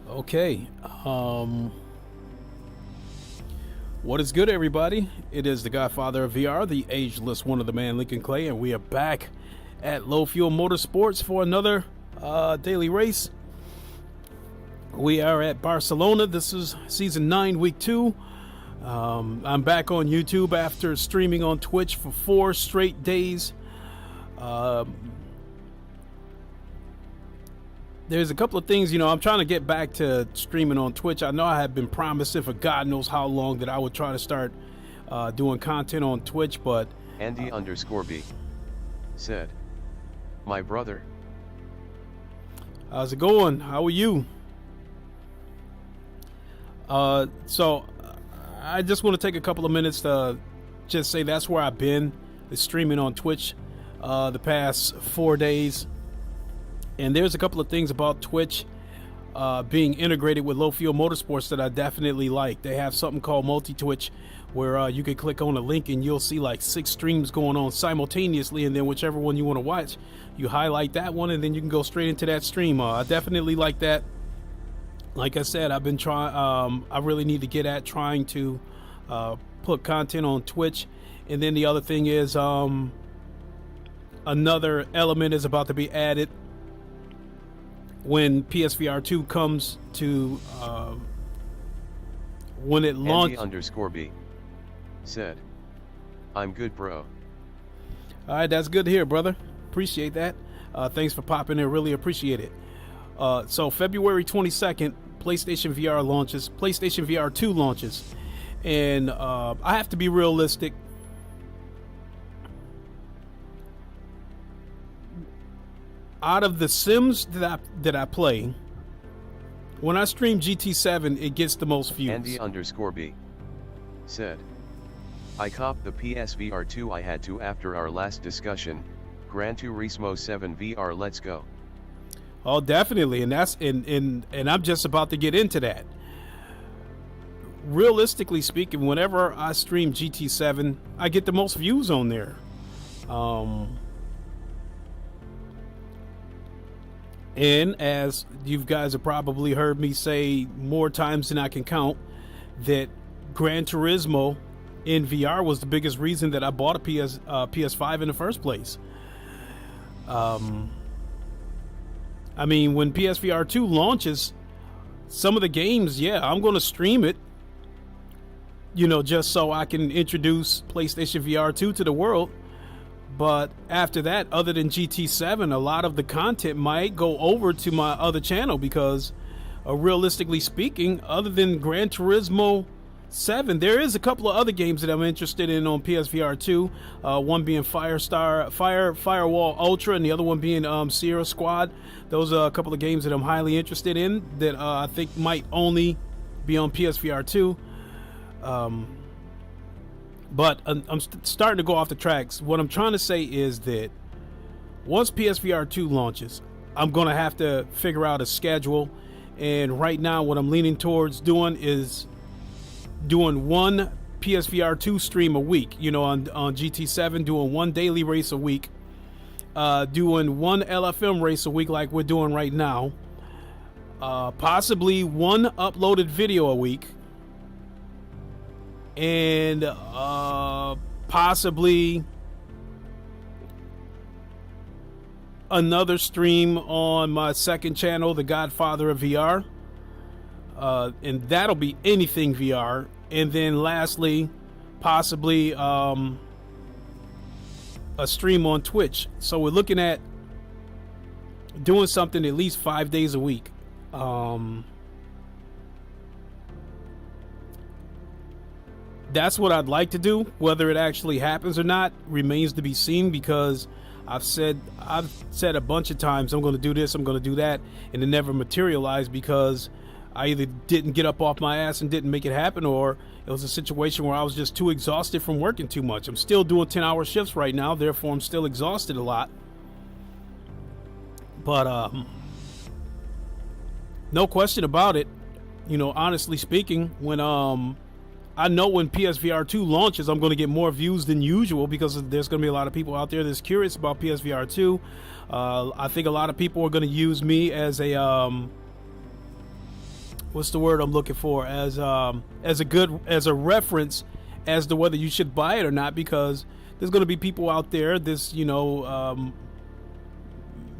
Okay, what is good, everybody? It is the Godfather of VR, the ageless one of the man, Lincoln Clay, and we are back at Low Fuel Motorsports for another daily race. We are at Barcelona. This is season 9, week 2. I'm back on YouTube after streaming on Twitch for 4 straight days. There's a couple of things, I'm trying to get back to streaming on Twitch. I know I have been promising for God knows how long that I would try to start doing content on Twitch, but Andy_B said, "My brother." How's it going? How are you? So I just want to take a couple of minutes to just say that's where I've been, is streaming on Twitch. the past 4 days. And there's a couple of things about Twitch being integrated with Low Fuel Motorsports that I definitely like. They have something called multi-Twitch, where you can click on a link and you'll see like 6 streams going on simultaneously, and then whichever one you want to watch, you highlight that one and then you can go straight into that stream. I definitely like that. Like I said, I've been trying, I really need to get at trying to put content on Twitch. And then the other thing is, another element is about to be added when PSVR 2 comes to, when it launches. Andy_B said, I'm good, bro. All right, that's good to hear, brother. Appreciate that. Thanks for popping in. Really appreciate it. So February 22nd, PlayStation VR launches. PlayStation VR 2 launches. And I have to be realistic. Out of the sims that I play, when I stream GT7, it gets the most views. Andy_B said, I copped the PSVR 2 I had to after our last discussion. Gran Turismo 7 VR, let's go. Oh, definitely, and that's and I'm just about to get into that. Realistically speaking, whenever I stream GT7, I get the most views on there. And as you guys have probably heard me say more times than I can count, that Gran Turismo in VR was the biggest reason that I bought a PS5 in the first place. I mean, when PSVR 2 launches, some of the games, yeah, I'm going to stream it, you know, just so I can introduce PlayStation VR 2 to the world. But after that, other than GT7, a lot of the content might go over to my other channel because, realistically speaking, other than Gran Turismo 7, there is a couple of other games that I'm interested in on PSVR 2. One being Firewall Ultra, and the other one being Sierra Squad. Those are a couple of games that I'm highly interested in that I think might only be on PSVR 2. But I'm starting to go off the tracks. What I'm trying to say is that once PSVR 2 launches, I'm going to have to figure out a schedule. And right now, what I'm leaning towards doing is doing one PSVR 2 stream a week. You know, on GT7, doing one daily race a week. Doing one LFM race a week like we're doing right now. Possibly one uploaded video a week. And possibly another stream on my second channel, The Godfather of VR, and that'll be anything VR. And then lastly, possibly a stream on Twitch. So we're looking at doing something at least 5 days a week. That's what I'd like to do. Whether it actually happens or not remains to be seen, because I've said a bunch of times I'm going to do this, I'm going to do that, and it never materialized because I either didn't get up off my ass and didn't make it happen, or it was a situation where I was just too exhausted from working too much. I'm still doing 10-hour shifts right now, therefore I'm still exhausted a lot. But no question about it, you know, honestly speaking, when I know when PSVR 2 launches, I'm going to get more views than usual because there's going to be a lot of people out there that's curious about PSVR 2. I think a lot of people are going to use me as a what's the word I'm looking for? As a reference as to whether you should buy it or not, because there's going to be people out there this, you know,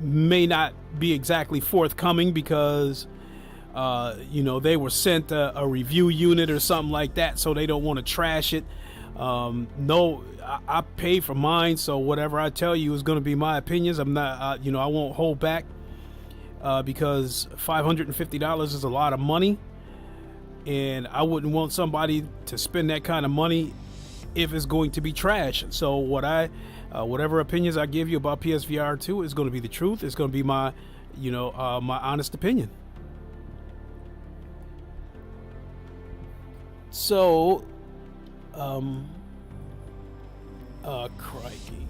may not be exactly forthcoming because you know, they were sent a review unit or something like that, so they don't want to trash it. No, I pay for mine, so whatever I tell you is going to be my opinions. I'm not, you know, I won't hold back because $550 is a lot of money, and I wouldn't want somebody to spend that kind of money if it's going to be trash. So whatever opinions I give you about PSVR 2 is going to be the truth. It's going to be my, you know, my honest opinion. So, crikey.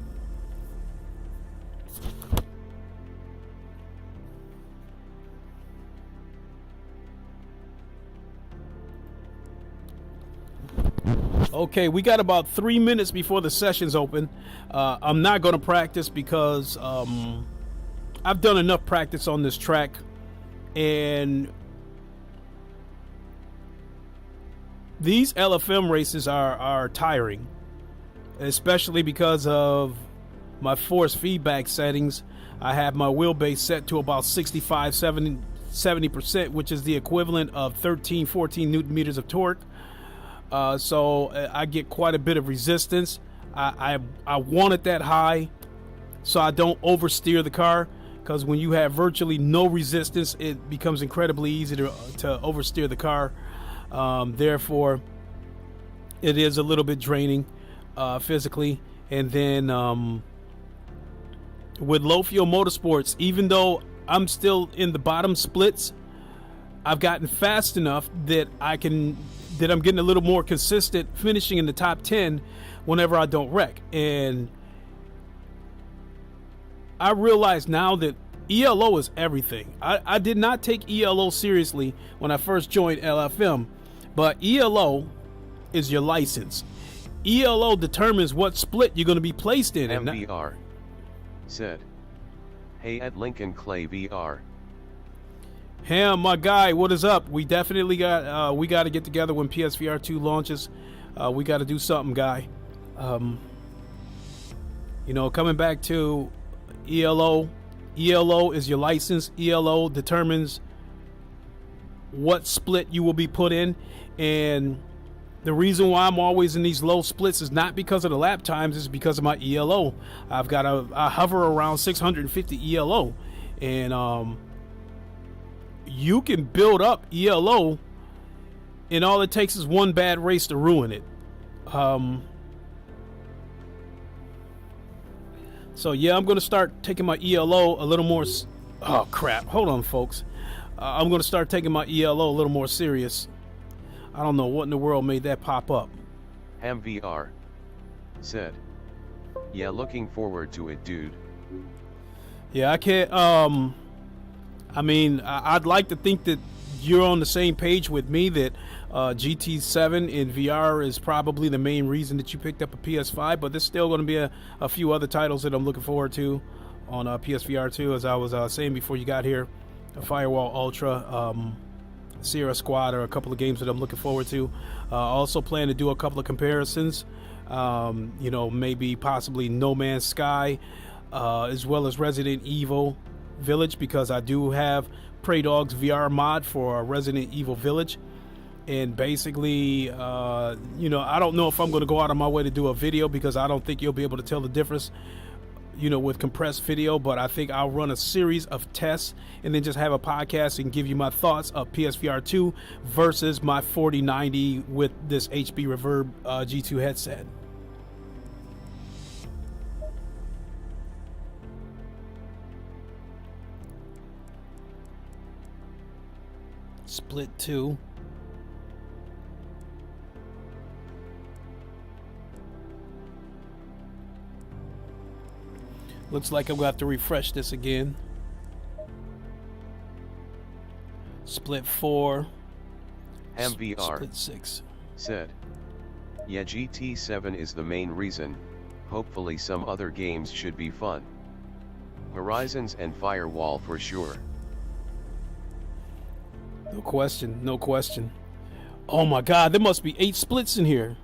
Okay, we got about 3 minutes before the session's open. I'm not going to practice because I've done enough practice on this track, and these LFM races are tiring, especially because of my force feedback settings. I have my wheelbase set to about 65, 70%, which is the equivalent of 13, 14 Newton meters of torque. So I get quite a bit of resistance. I want it that high so I don't oversteer the car, because when you have virtually no resistance, it becomes incredibly easy to oversteer the car. Therefore, it is a little bit draining physically. And then with low fuel motorsports, even though I'm still in the bottom splits, I've gotten fast enough that I'm getting a little more consistent, finishing in the top 10 whenever I don't wreck. And I realize now that ELO is everything. I did not take ELO seriously when I first joined LFM, but ELO is your license. ELO determines what split you're going to be placed in. MVR said, "Hey at Lincoln Clay VR." Ham, my guy, what is up? We definitely got to get together when PSVR 2 launches. We got to do something, guy. You know, coming back to ELO is your license. ELO determines what split you will be put in, and the reason why I'm always in these low splits is not because of the lap times, it's because of my ELO. I hover around 650 ELO, and you can build up ELO, and all it takes is one bad race to ruin it. So yeah, I'm going to start taking my ELO a little more. Oh crap! Hold on, folks. I'm going to start taking my ELO a little more serious. I don't know what in the world made that pop up. MVR said, "Yeah, looking forward to it, dude." Yeah, I can't. I mean, I'd like to think that you're on the same page with me, that GT7 in VR is probably the main reason that you picked up a PS5, but there's still going to be a few other titles that I'm looking forward to on PSVR 2, as I was saying before you got here. Firewall Ultra, Sierra Squad are a couple of games that I'm looking forward to. Also plan to do a couple of comparisons, you know, maybe possibly No Man's Sky, as well as Resident Evil Village, because I do have Prey Dog's VR mod for Resident Evil Village. And basically, you know, I don't know if I'm going to go out of my way to do a video, because I don't think you'll be able to tell the difference, you know, with compressed video. But I think I'll run a series of tests and then just have a podcast and give you my thoughts of PSVR 2 versus my 4090 with this HP Reverb G2 headset. Split 2. Looks like I'm going to have to refresh this again. Split 4. MVR Split 6. said, "Yeah, GT7 is the main reason. Hopefully some other games should be fun. Horizons and Firewall for sure." No question, no question. Oh my God, there must be 8 splits in here.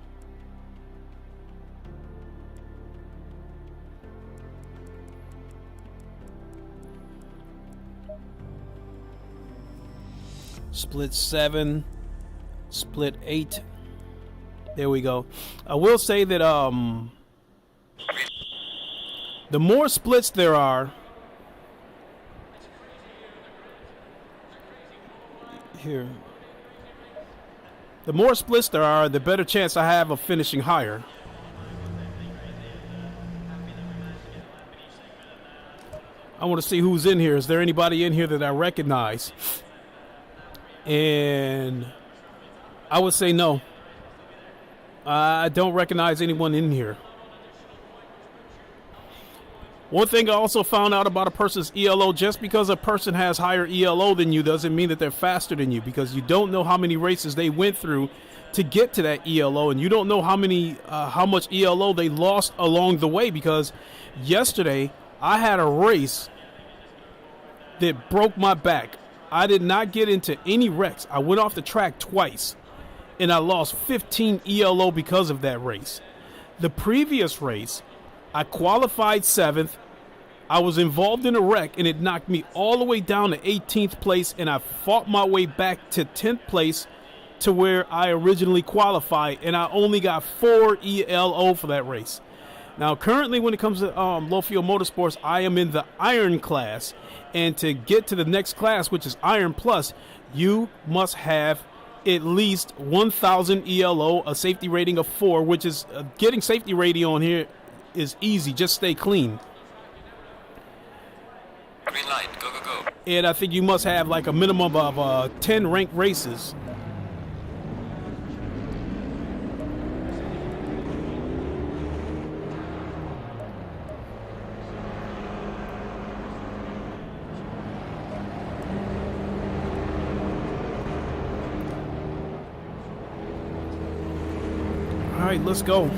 Split 7, split 8. There we go. I will say that the more splits there are, here, the more splits there are, the better chance I have of finishing higher. I want to see who's in here. Is there anybody in here that I recognize? And I would say no. I don't recognize anyone in here. One thing I also found out about a person's ELO, just because a person has higher ELO than you doesn't mean that they're faster than you, because you don't know how many races they went through to get to that ELO, and you don't know how much ELO they lost along the way, because yesterday I had a race that broke my back. I did not get into any wrecks. I went off the track twice, and I lost 15 ELO because of that race. The previous race, I qualified 7th. I was involved in a wreck, and it knocked me all the way down to 18th place, and I fought my way back to 10th place to where I originally qualified, and I only got 4 ELO for that race. Now, currently, when it comes to low fuel motorsports, I am in the Iron class, and to get to the next class, which is Iron Plus, you must have at least 1,000 ELO, a safety rating of 4, which is getting safety rating on here is easy. Just stay clean. Green light, go, go, go. And I think you must have like a minimum of 10 ranked races. All right, let's go.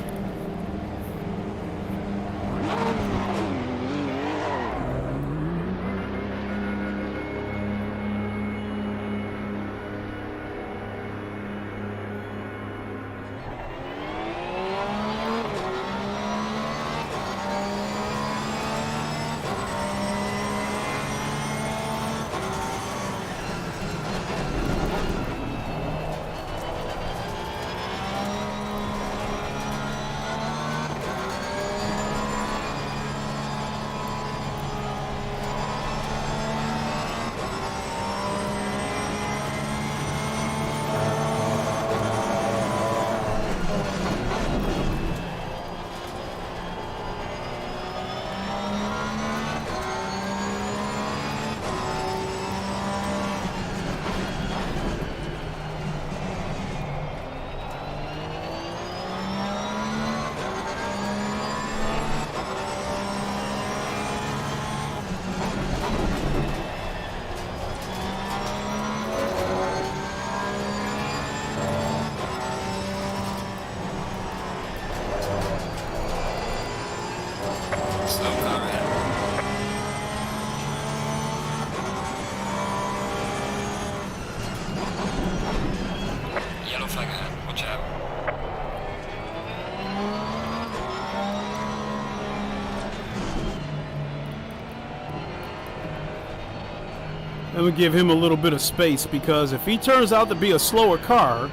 I'm going to give him a little bit of space, because if he turns out to be a slower car,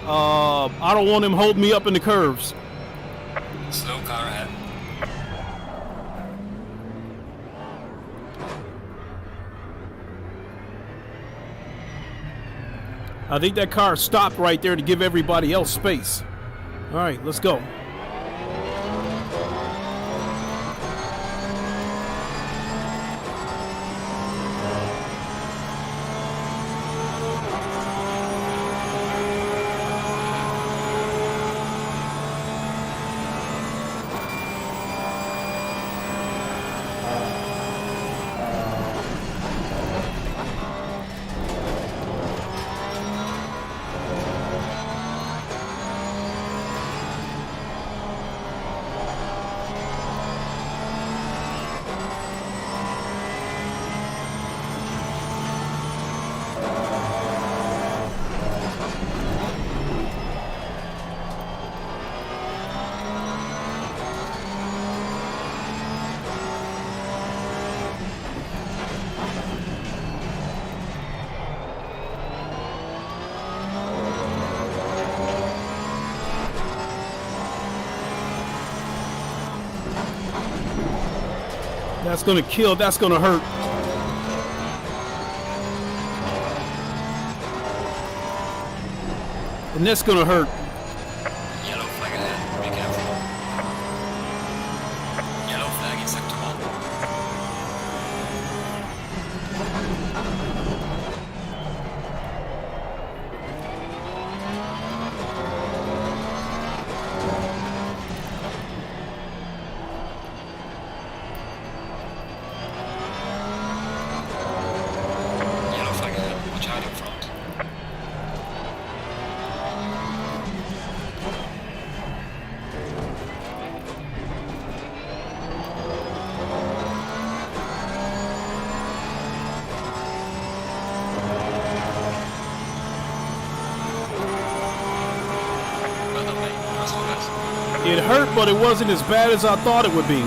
I don't want him holding me up in the curves. Slow car ahead. I think that car stopped right there to give everybody else space. All right, let's go. That's gonna kill, that's gonna hurt. And that's gonna hurt. Yellow flag ahead, be careful. Yellow flag in sector 1. It hurt, but it wasn't as bad as I thought it would be.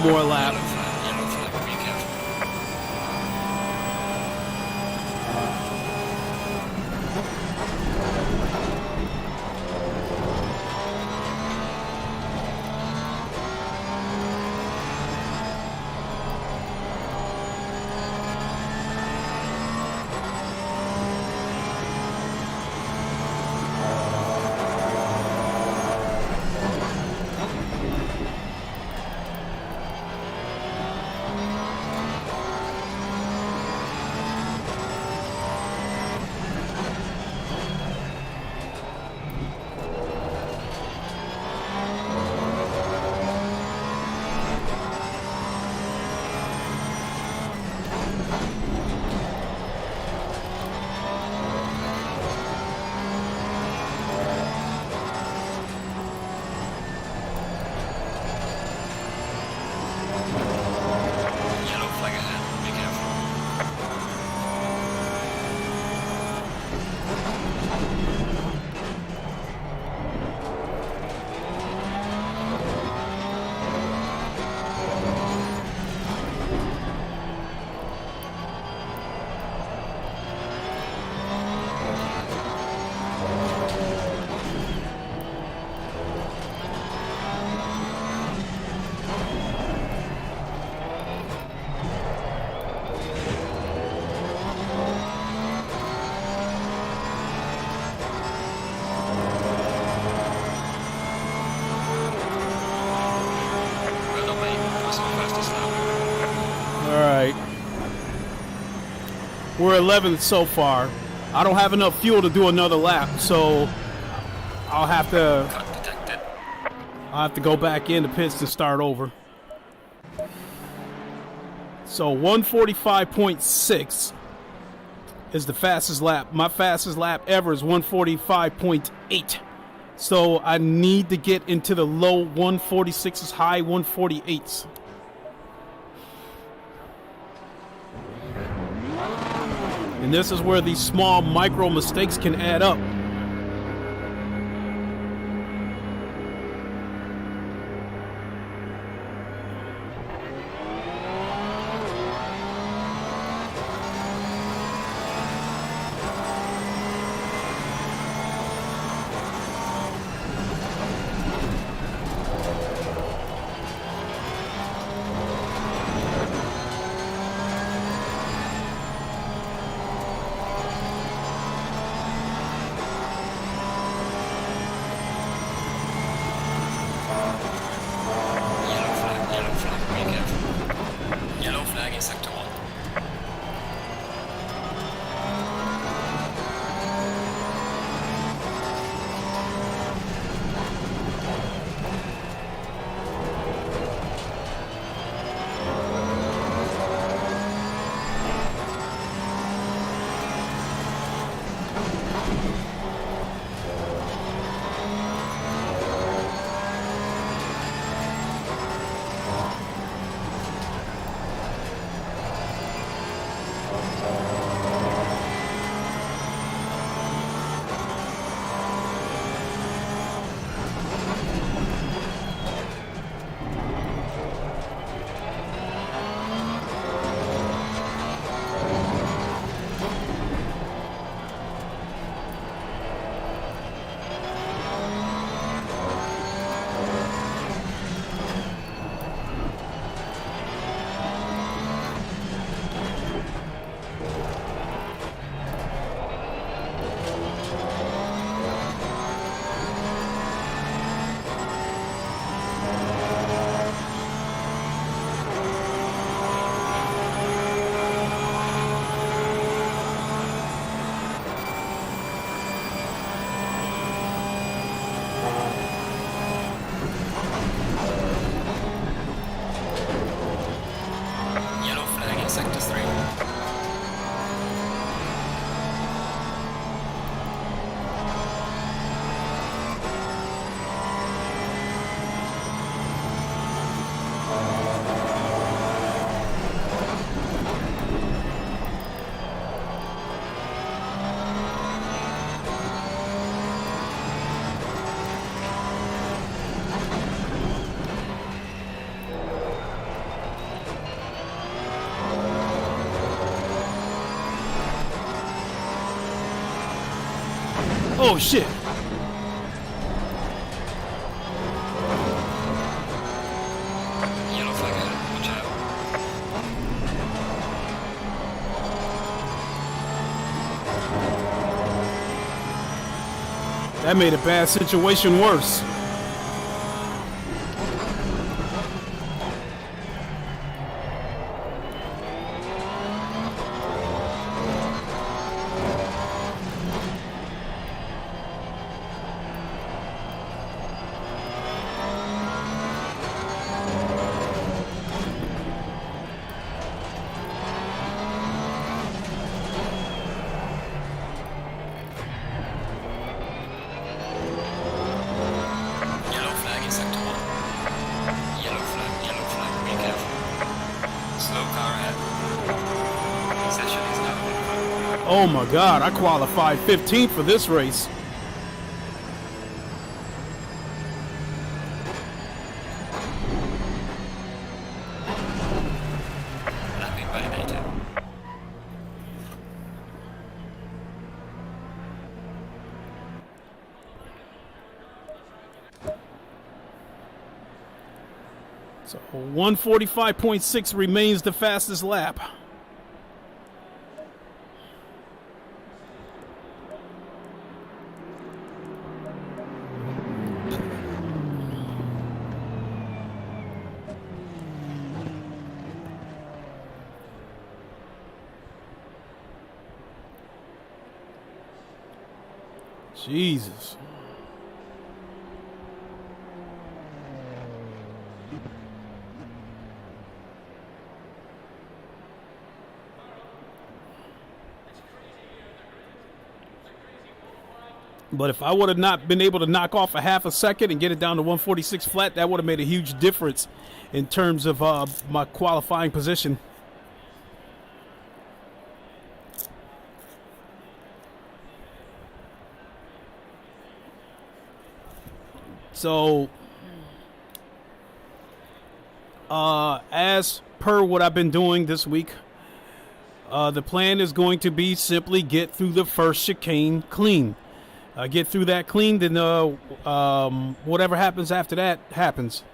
More lap. We're 11th so far. I don't have enough fuel to do another lap, so I'll have to go back in the pits to start over. So 145.6 is the fastest lap. My fastest lap ever is 145.8. So I need to get into the low 146s, high 148s. And this is where these small micro mistakes can add up. sector 3. Oh shit. Yellow flag ahead. Watch out. That made a bad situation worse. Yellow flag in sector 1. Yellow flag, be careful. Slow car ahead. Session is now over. Oh my god, I qualified 15th for this race. Lapping validated. So 145.6 remains the fastest lap. Jesus. But if I would have not been able to knock off a half a second and get it down to 146 flat, that would have made a huge difference in terms of my qualifying position. So, as per what I've been doing this week, the plan is going to be simply get through the first chicane clean. Get through that clean, then whatever happens after that happens.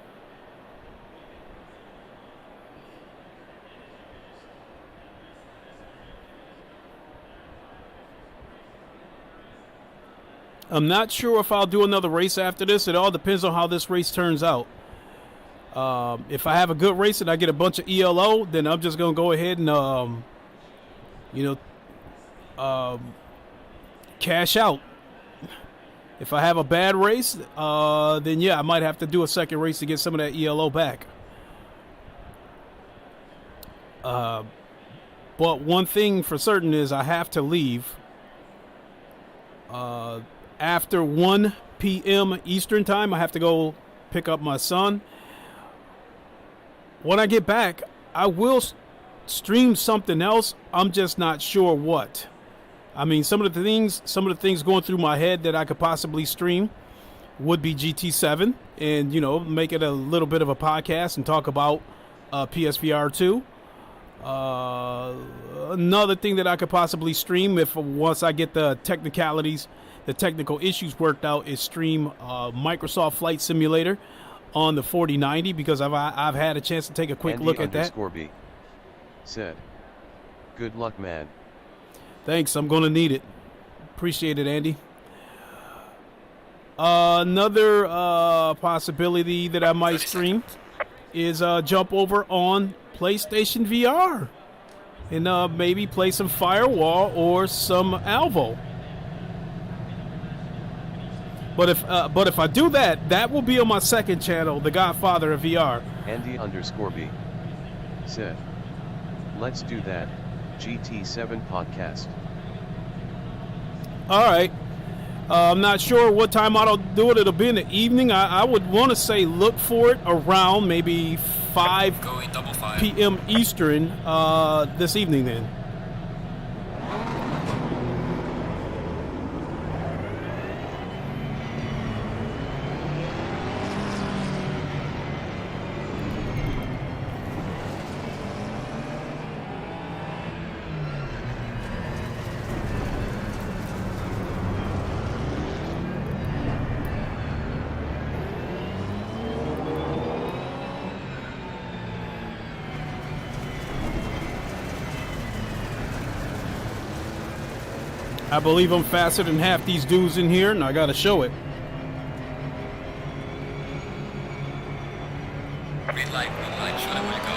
I'm not sure if I'll do another race after this. It all depends on how this race turns out. If I have a good race and I get a bunch of ELO, then I'm just going to go ahead and, cash out. If I have a bad race, then yeah, I might have to do a second race to get some of that ELO back. But one thing for certain is I have to leave after 1 p.m. Eastern time. I have to go pick up my son. When I get back, I will stream something else. I'm just not sure what. I mean, some of the things going through my head that I could possibly stream would be GT7 and, make it a little bit of a podcast and talk about PSVR 2. Another thing that I could possibly stream once I get the technical issues worked out is stream Microsoft Flight Simulator on the 4090 because I've had a chance to take a quick look at that. B said, "Good luck, man." Thanks, I'm going to need it. Appreciate it, Andy. Another possibility that I might stream is jump over on PlayStation VR and maybe play some Firewall or some Alvo. But if I do that, that will be on my second channel, The Godfather of VR. Andy_B said, Let's do that, GT7 podcast. All right. I'm not sure what time I'll do it. It'll be in the evening. I would want to say look for it around maybe 5 p.m. Eastern this evening then. I believe I'm faster than half these dudes in here, and I gotta show it. Green light, show them where to go.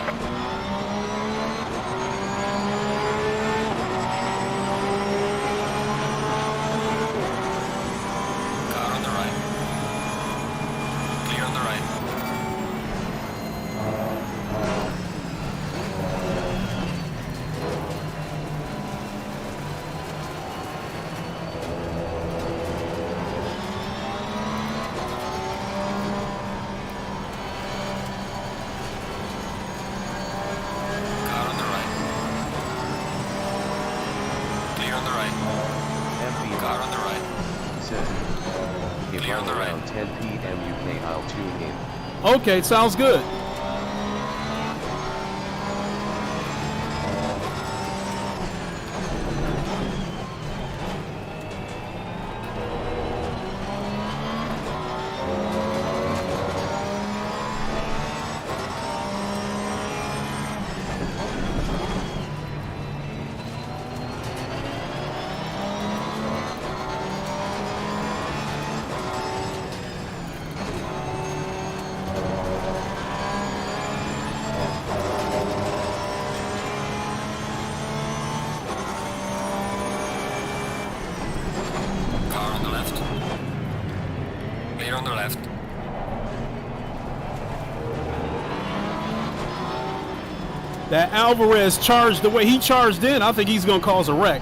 Car on the right. Clear on the right. Around 10 p.m. UK, I'll tune in. Okay, sounds good. On the left. That Alvarez charged the way he charged in, I think he's gonna cause a wreck.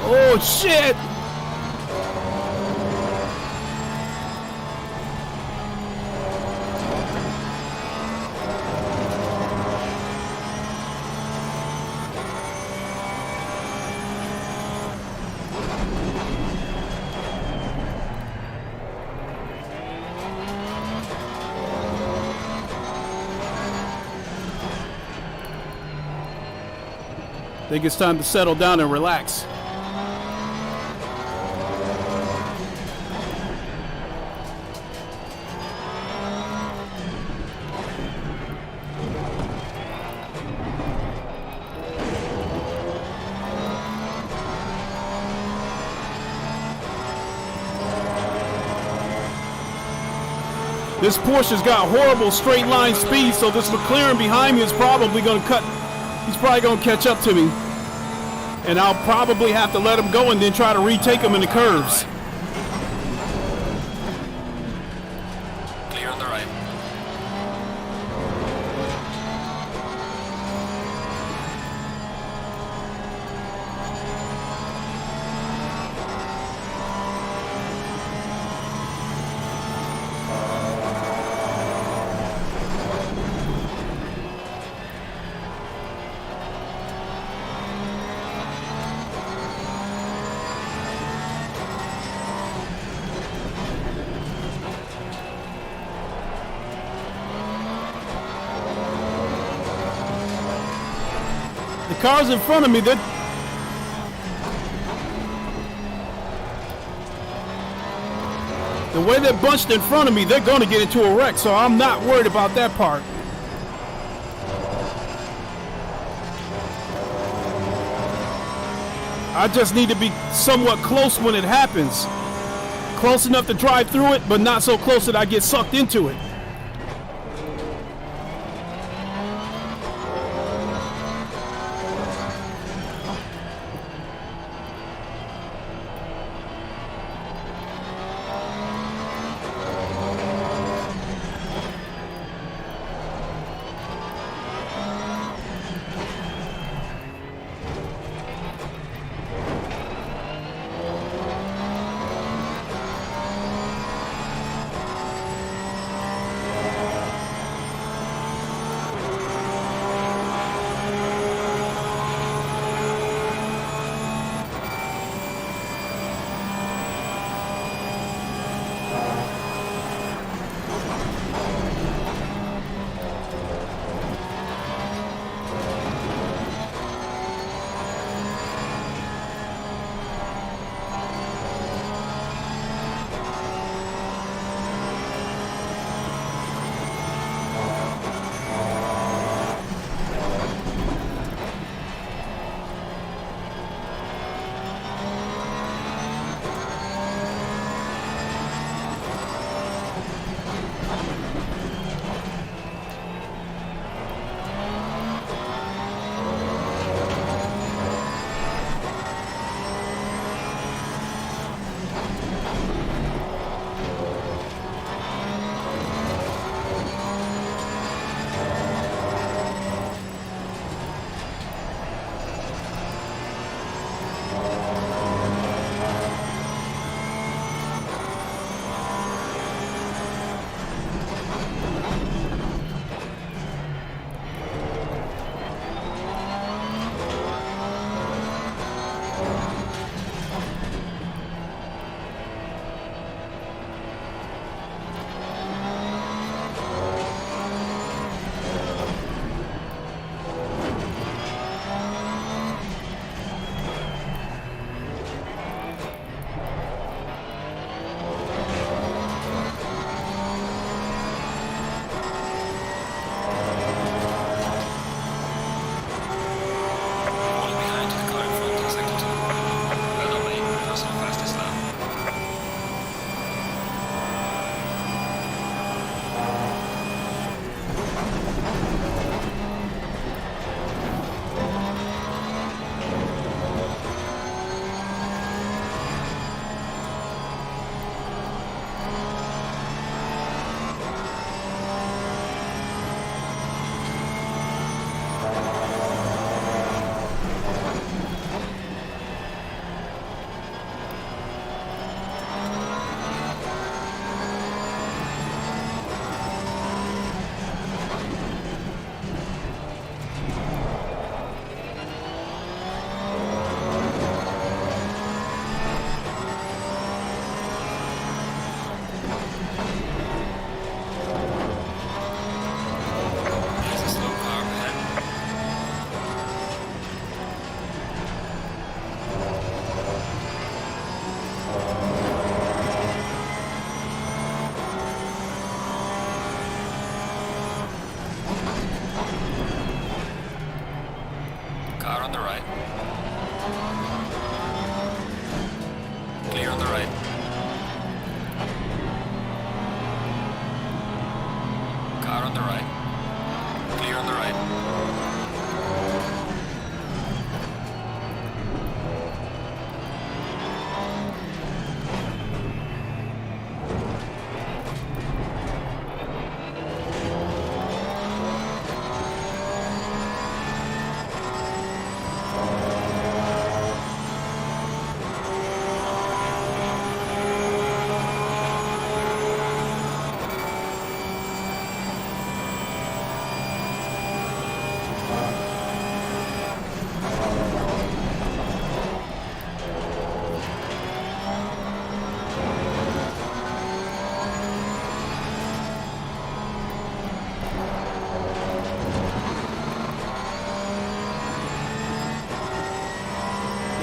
Oh shit! I think it's time to settle down and relax. This Porsche's got horrible straight line speed, so this McLaren behind me is probably going to he's probably going to catch up to me. And I'll probably have to let him go and then try to retake him in the curves. Clear on the right. The cars in front of me, the way they're bunched in front of me, they're going to get into a wreck, so I'm not worried about that part. I just need to be somewhat close when it happens. Close enough to drive through it, but not so close that I get sucked into it.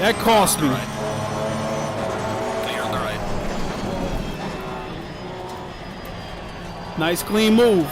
That cost me. Right. Clear on the right. Nice clean move.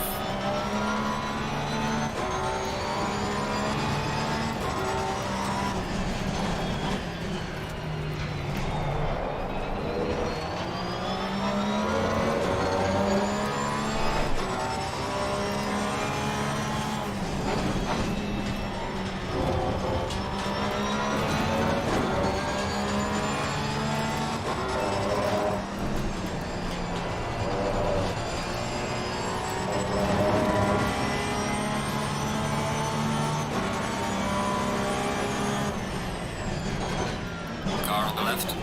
Car on the left.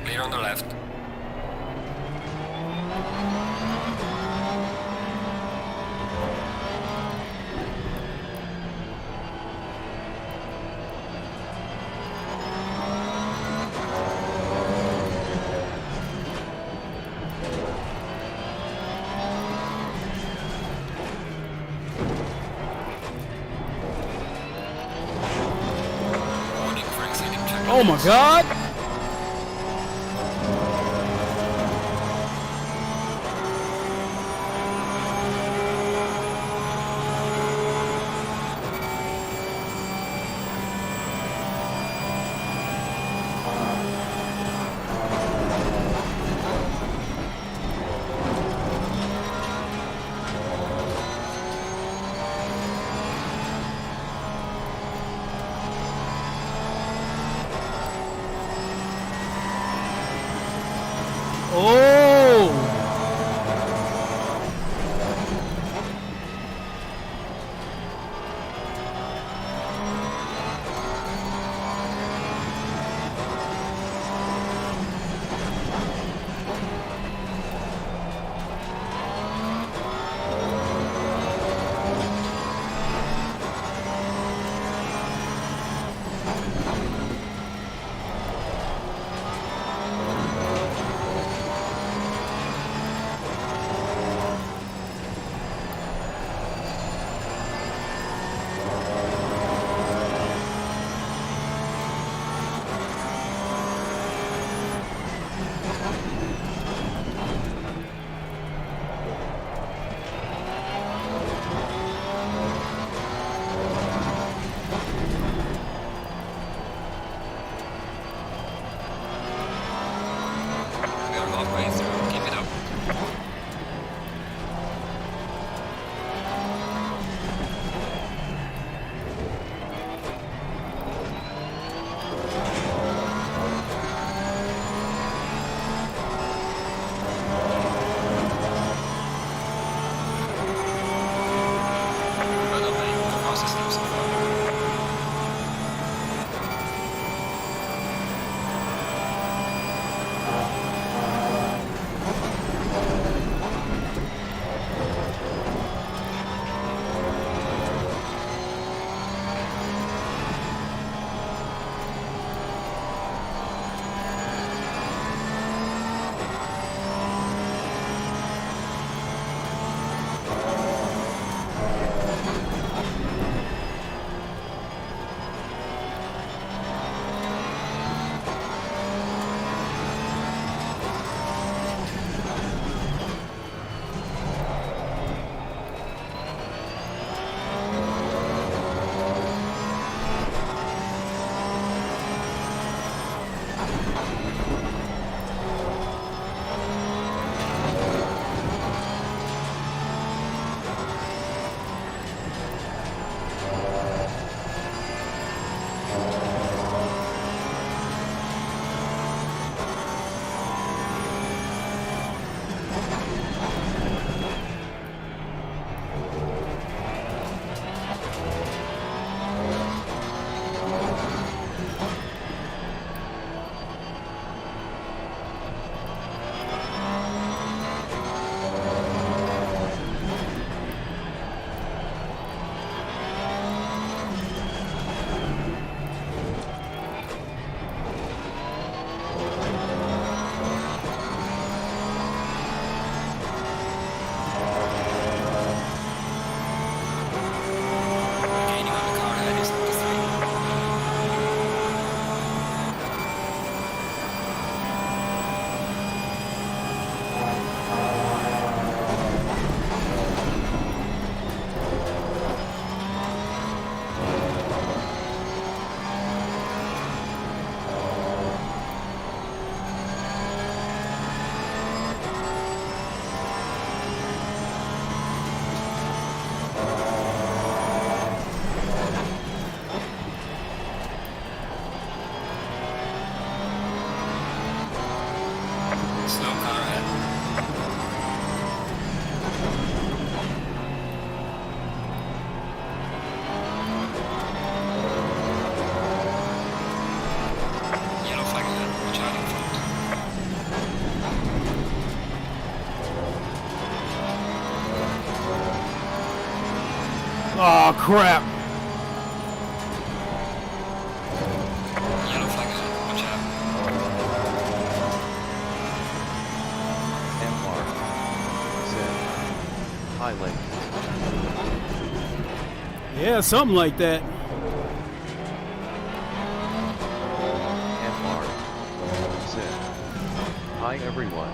Clear on the left. Warning for exceeding check Oh my limits. God. Oh, crap. Yellow flag is on. Watch out. MR said, "Hi Link." Yeah, something like that. MR said, "Hi everyone."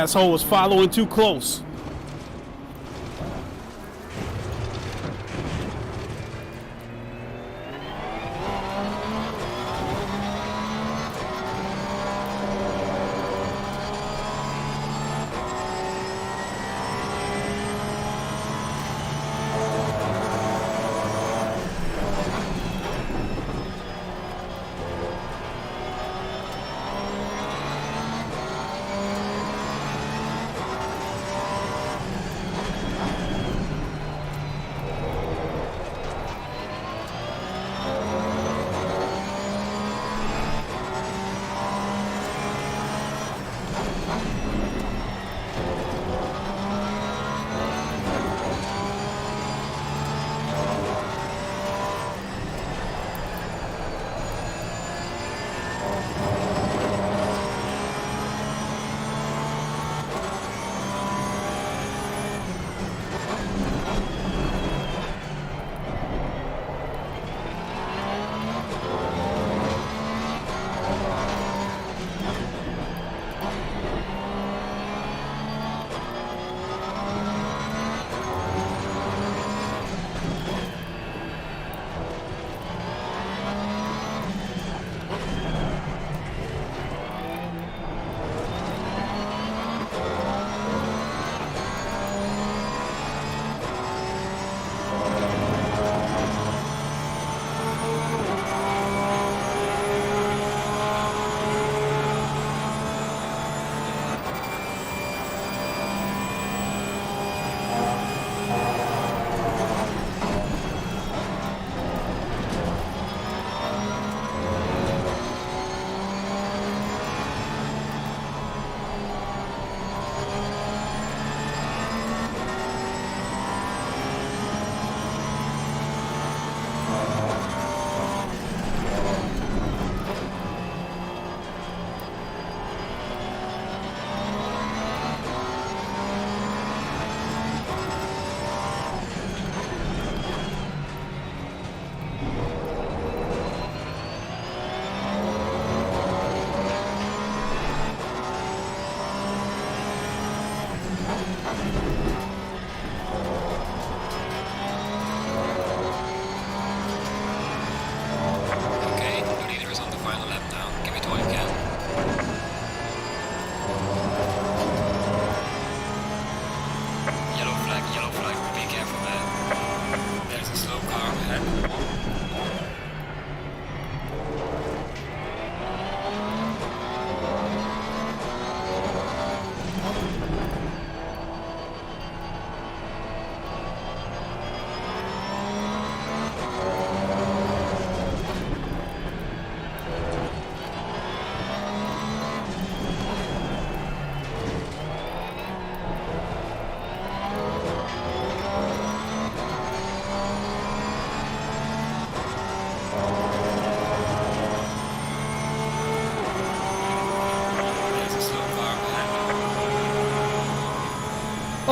asshole was following too close.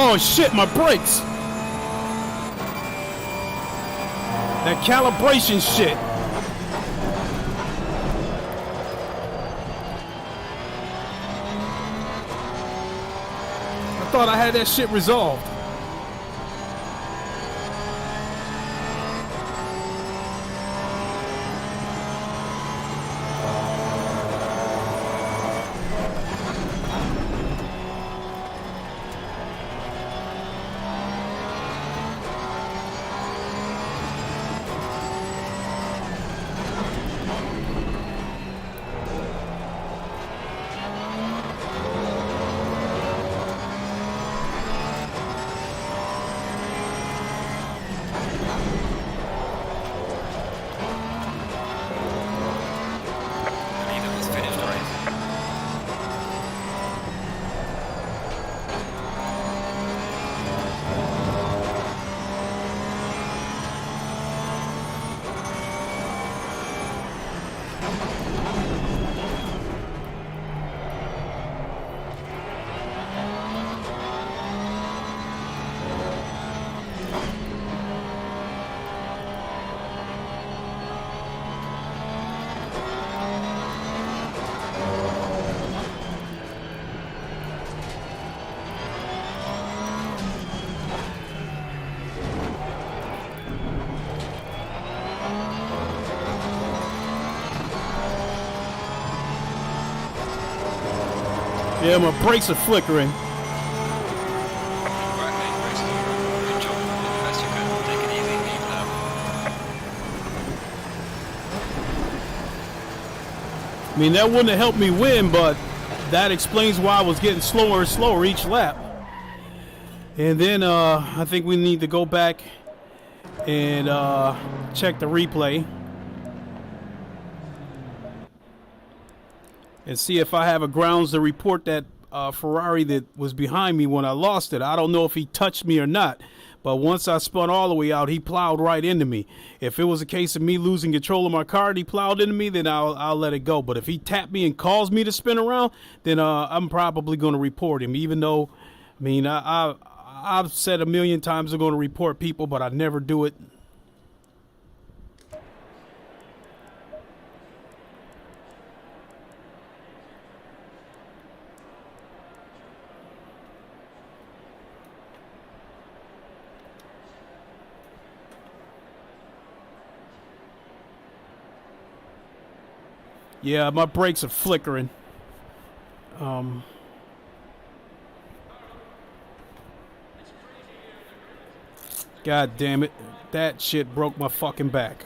Oh shit, my brakes! That calibration shit. I thought I had that shit resolved. Yeah, my brakes are flickering. Right, mate. Brakes are good. Good job. Did the best you could. Take it easy. Leave now. I mean, that wouldn't have helped me win, but that explains why I was getting slower and slower each lap. And then I think we need to go back and check the replay and see if I have a grounds to report that Ferrari that was behind me when I lost it. I don't know if he touched me or not, but once I spun all the way out, he plowed right into me. If it was a case of me losing control of my car and he plowed into me, then I'll let it go. But if he tapped me and caused me to spin around, then I'm probably going to report him, even though, I mean, I've said a million times I'm going to report people, but I never do it. Yeah, my brakes are flickering. God damn it. That shit broke my fucking back.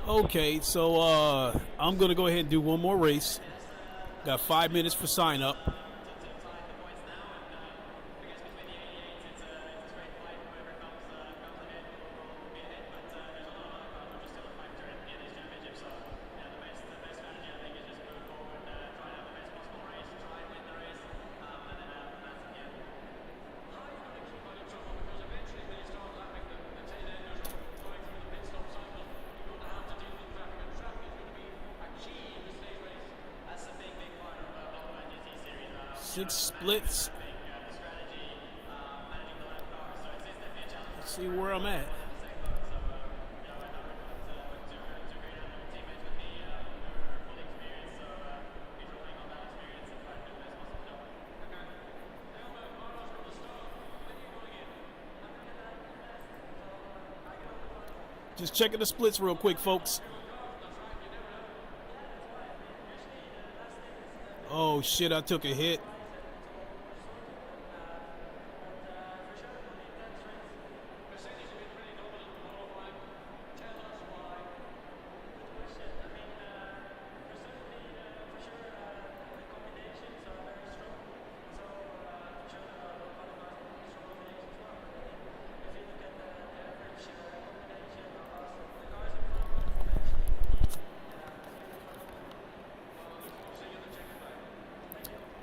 Okay, so I'm going to go ahead and do one more race. Got 5 minutes for sign up. Six splits. Let's see where I'm at. Just checking the splits real quick, folks. Oh shit, I took a hit.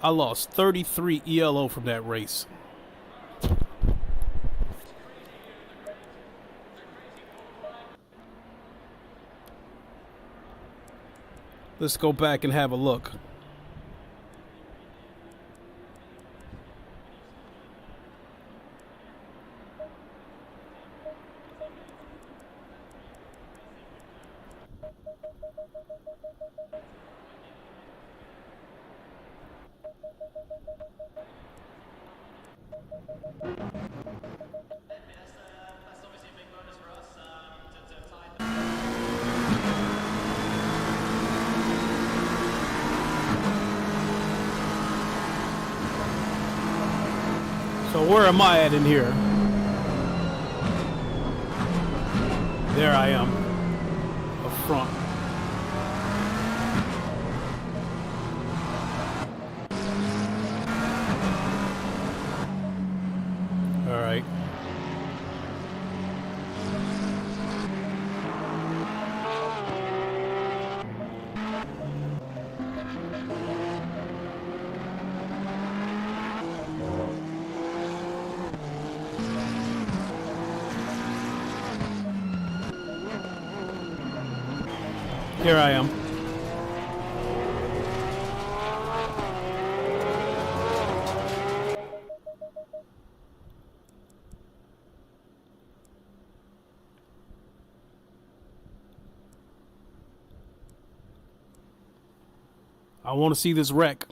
I lost 33 ELO from that race. Let's go back and have a look. So where am I at in here? There I am, up front. All right. Here I am. I want to see this wreck.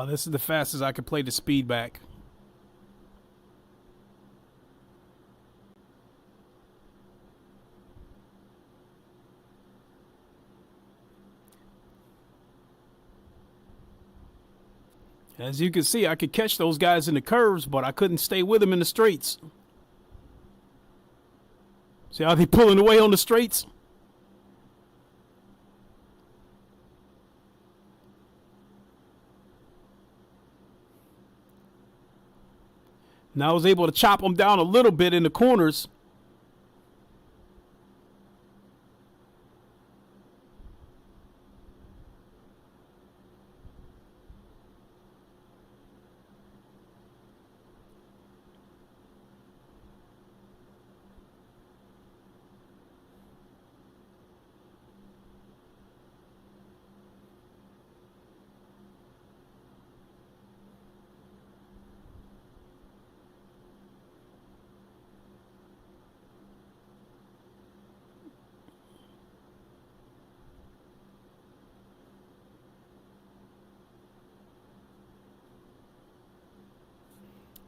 This is the fastest I can play the speed back. As you can see, I could catch those guys in the curves, but I couldn't stay with them in the straights. See how they pulling away on the straights? Now I was able to chop them down a little bit in the corners.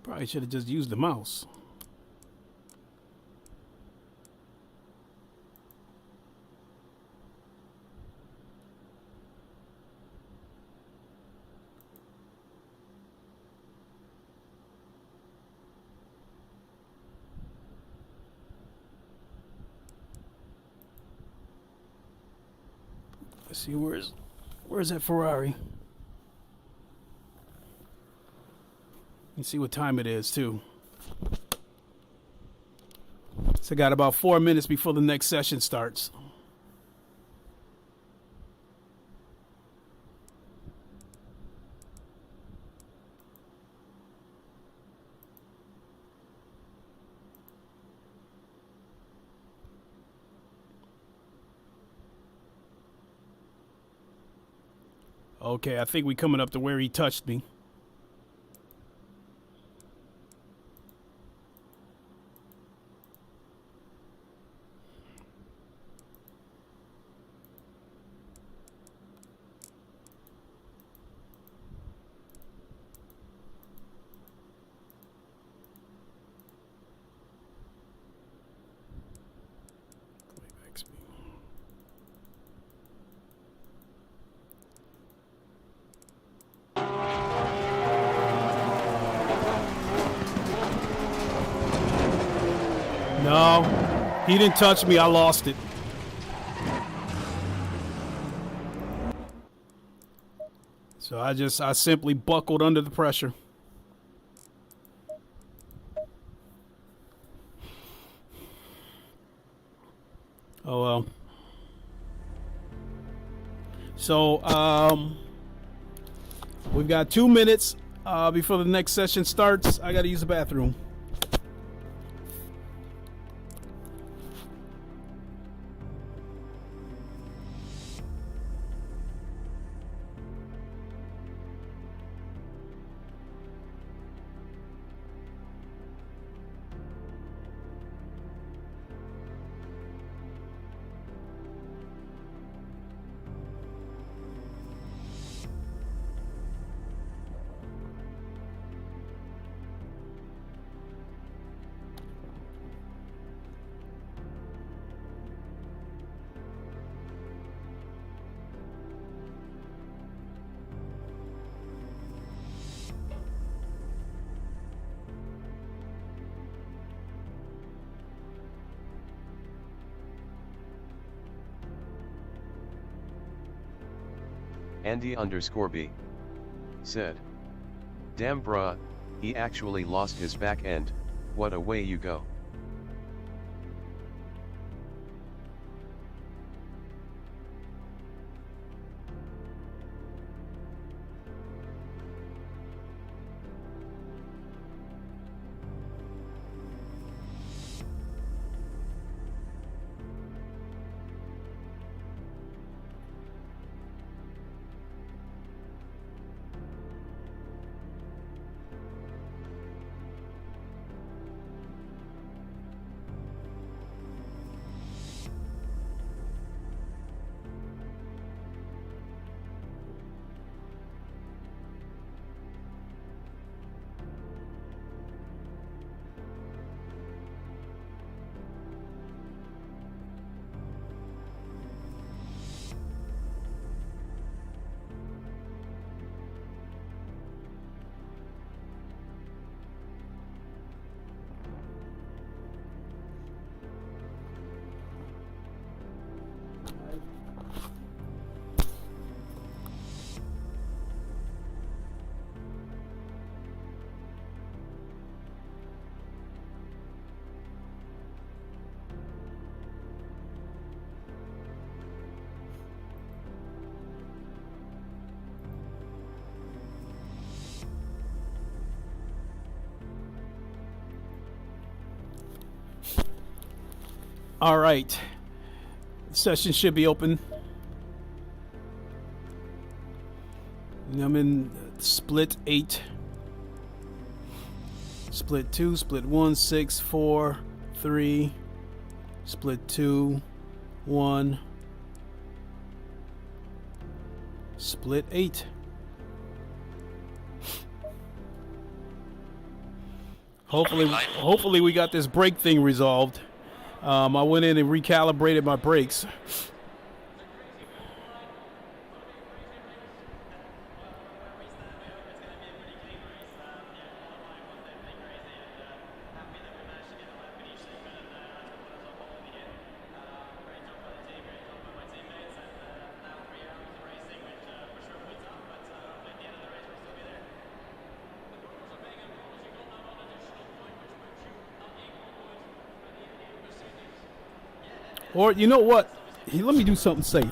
Probably should have just used the mouse. Let's see, where's that Ferrari? You see what time it is too. So I got about 4 minutes before the next session starts. Okay, I think we coming up to where he touched me. No, he didn't touch me. I lost it. So I simply buckled under the pressure. Oh well. So we've got 2 minutes before the next session starts. I gotta use the bathroom. Andy_B said, "Damn bruh, he actually lost his back end, what a way you go." All right, session should be open. I'm in split 8, split 2, split 1, 6, 4, 3, split 2, 1, split 8. Hopefully we got this brake thing resolved. I went in and recalibrated my brakes. Or, you know what? Let me do something safe.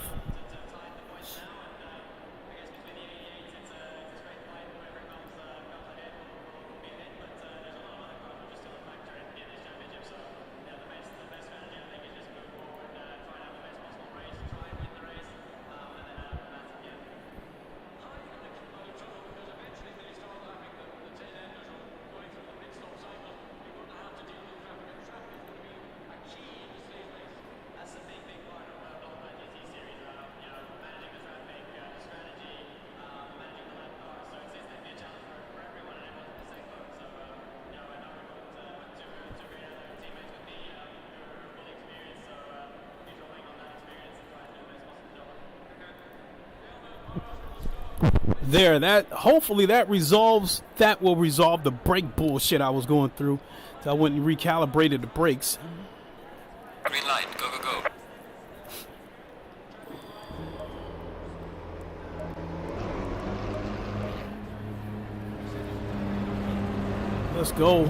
There, hopefully that will resolve the brake bullshit I was going through. So I went and recalibrated the brakes. Green light, go, go, go. Let's go.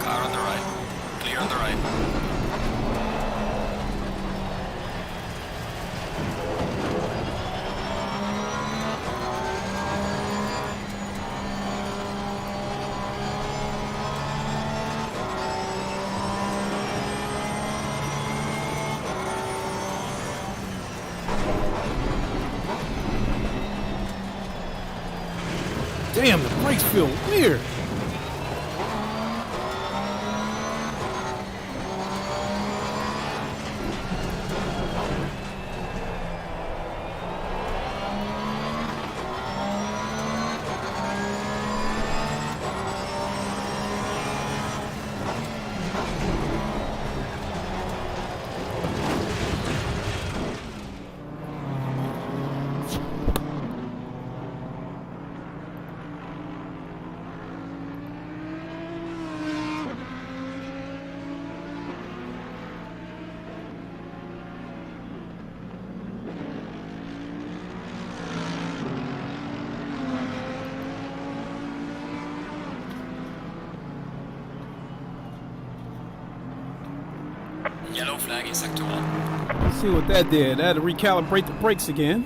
Car on the right. Clear on the right. Damn, the brakes feel weird. Yellow flag in sector 1. Let's see what that did. That had to recalibrate the brakes again.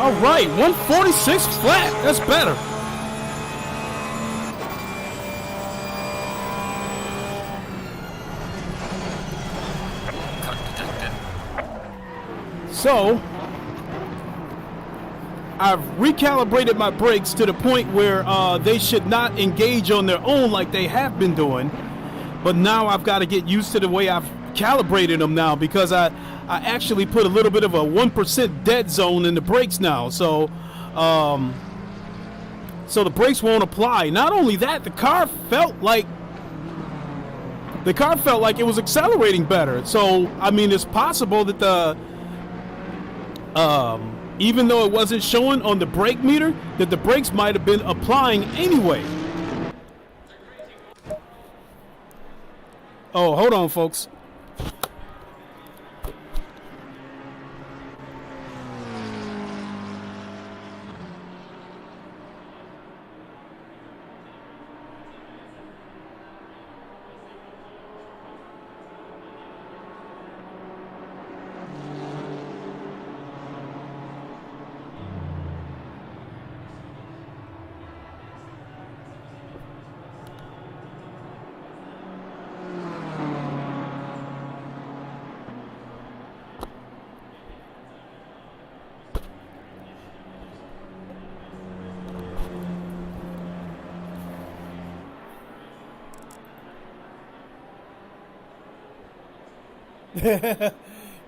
All right, 146 flat. That's better. Cut detected. So, I've recalibrated my brakes to the point where they should not engage on their own like they have been doing. But now I've got to get used to the way I've calibrated them now, because I actually put a little bit of a 1% dead zone in the brakes now. So the brakes won't apply. Not only that, the car felt like it was accelerating better. So, I mean, it's possible that the even though it wasn't showing on the brake meter, that the brakes might have been applying anyway. Oh, hold on, folks.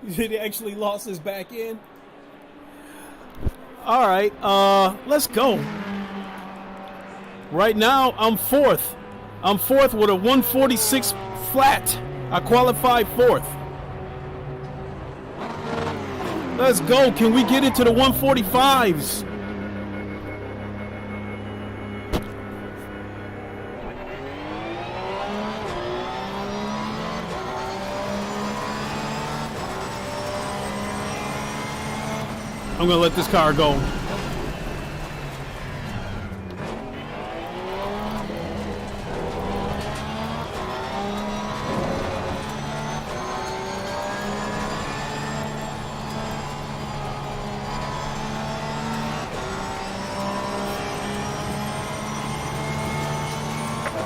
He actually lost his back end. All right, let's go. Right now, I'm fourth. I'm fourth with a 146 flat. I qualified fourth. Let's go. Can we get into the 145s? I'm gonna let this car go.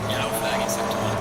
Yellow flag in sector 1.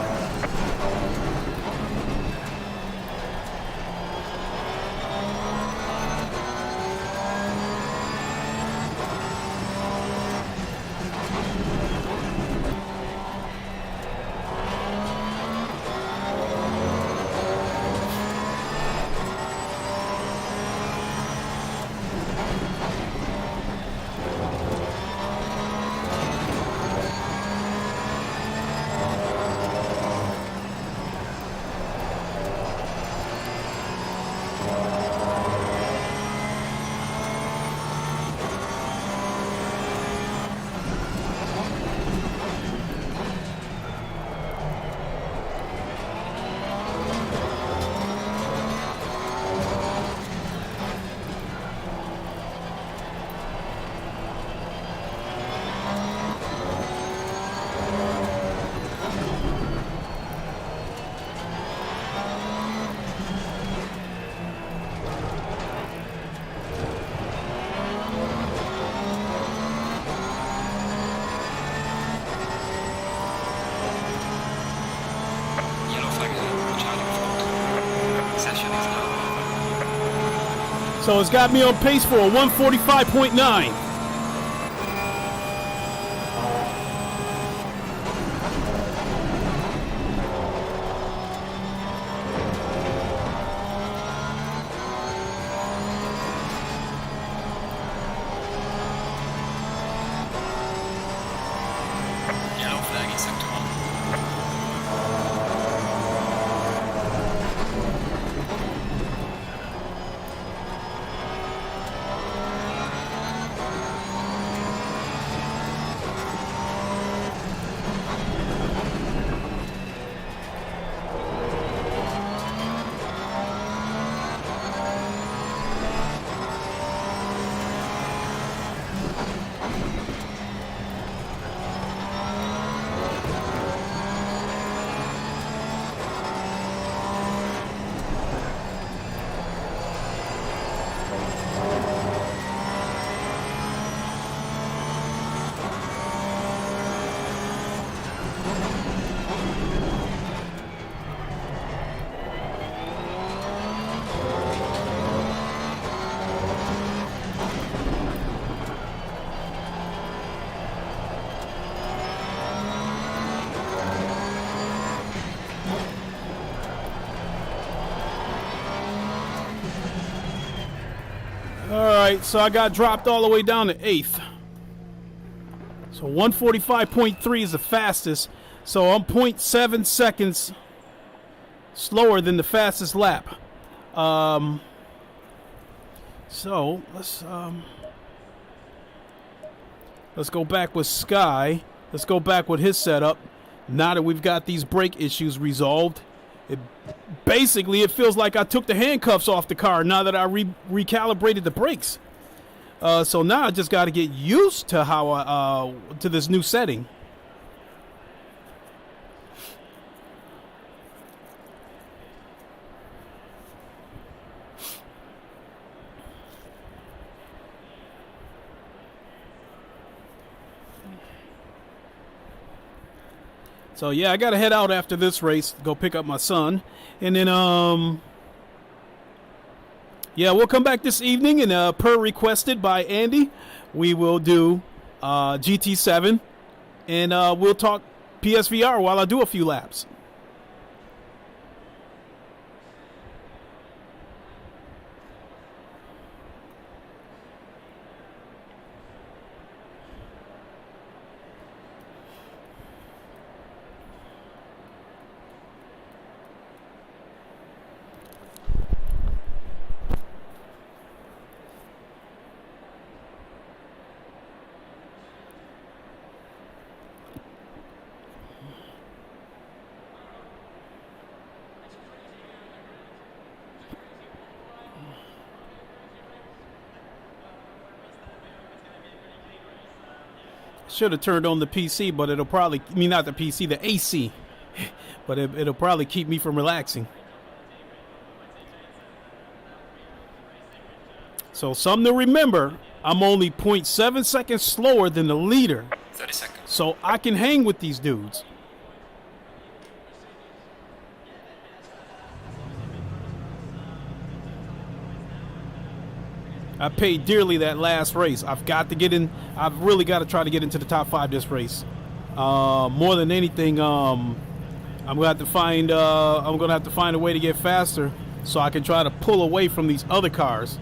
So it's got me on pace for a 145.9. Yellow flag in sector 1. Alright, so I got dropped all the way down to 8th. So 145.3 is the fastest. So I'm 0.7 seconds slower than the fastest lap. So let's go back with Sky. Let's go back with his setup. Now that we've got these brake issues resolved, basically it feels like I took the handcuffs off the car now that I recalibrated the brakes. So now I just got to get used to how to this new setting. So yeah, I gotta head out after this race, go pick up my son, and then yeah, we'll come back this evening, and per requested by Andy, we will do GT7, and we'll talk PSVR while I do a few laps. Should have turned on the PC, but it'll probably, I mean, not the PC, the AC, but it'll probably keep me from relaxing. So something to remember, I'm only 0.7 seconds slower than the leader. 30 seconds. So I can hang with these dudes. I paid dearly that last race. I've got to get in. I've really got to try to get into the top 5 this race. More than anything, I'm gonna have to find. I'm gonna have to find a way to get faster so I can try to pull away from these other cars.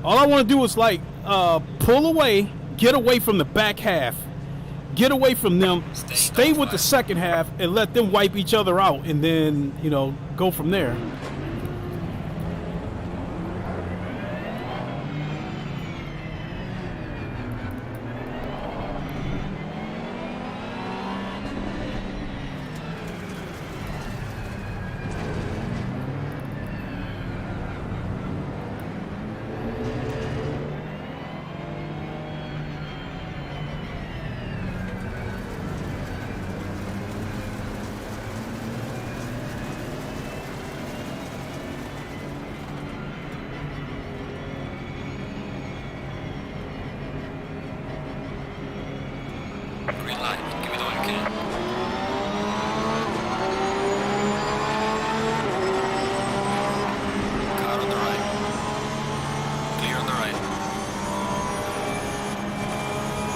All I want to do is like pull away, get away from the back half, get away from them, stay with the second half, and let them wipe each other out, and then go from there. Green light, give it all you can. Car on the right. Clear on the right.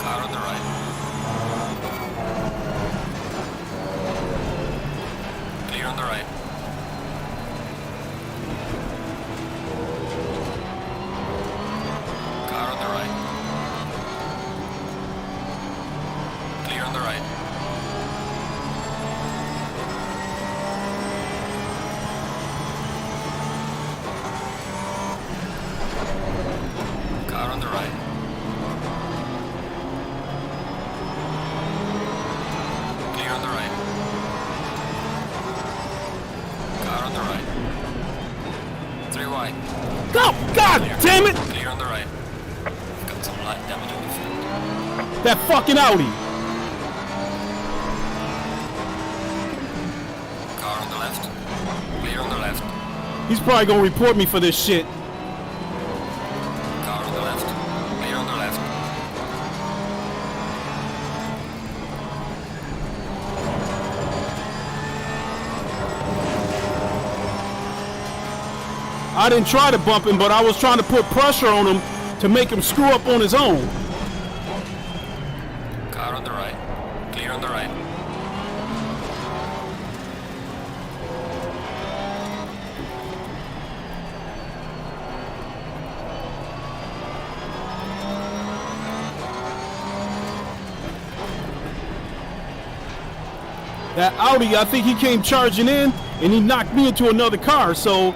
Car on the right. Clear on the right. Car on the right. Clear on the right. Car on the right. Clear on the right. Car on the right. 3 wide. Go! God damn it! Clear on the right. Got some light damage on the field. That fucking Audi. Car on the left. Clear on the left. He's probably gonna report me for this shit. Car on the left. Clear on the left. I didn't try to bump him, but I was trying to put pressure on him to make him screw up on his own. Car on the right. Clear on the right. that Audi, I think he came charging in and he knocked me into another car. So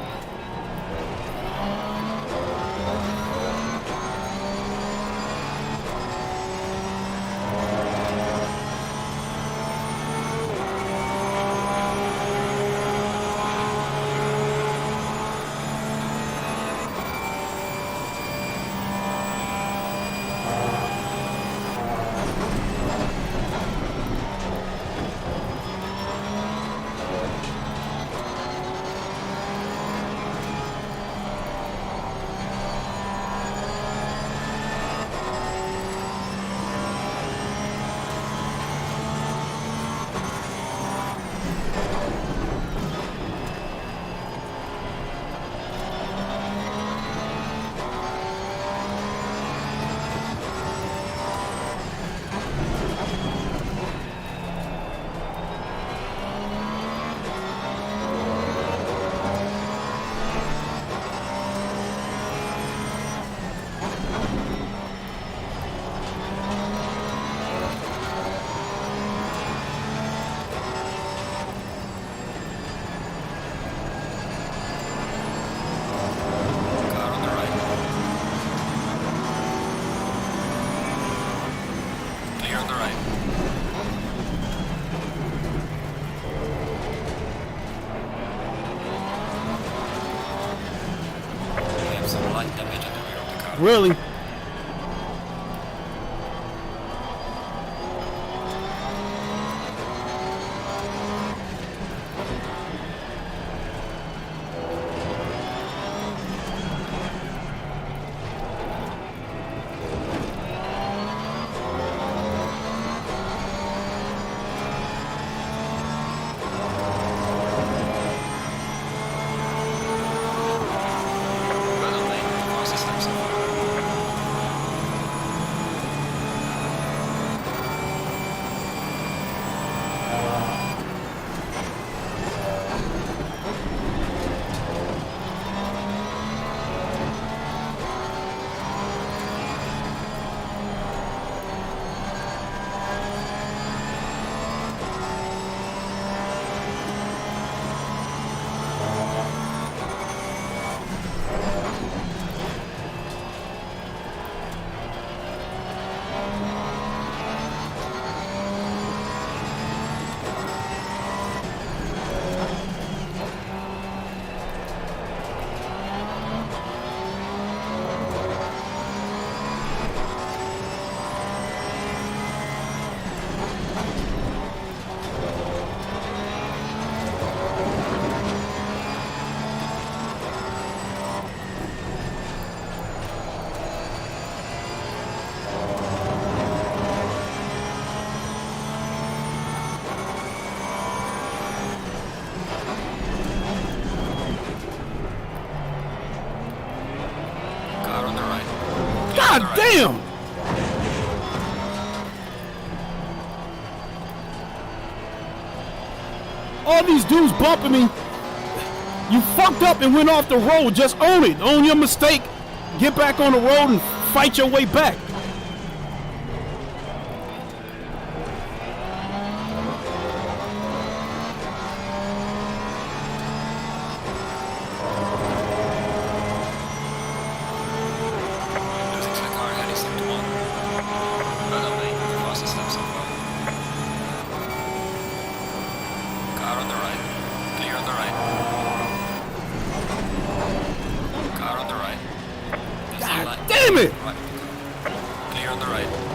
really, God damn! All these dudes bumping me. You fucked up and went off the road. Just own it. Own your mistake. Get back on the road and fight your way back. Damn it! Right. Clear on the right.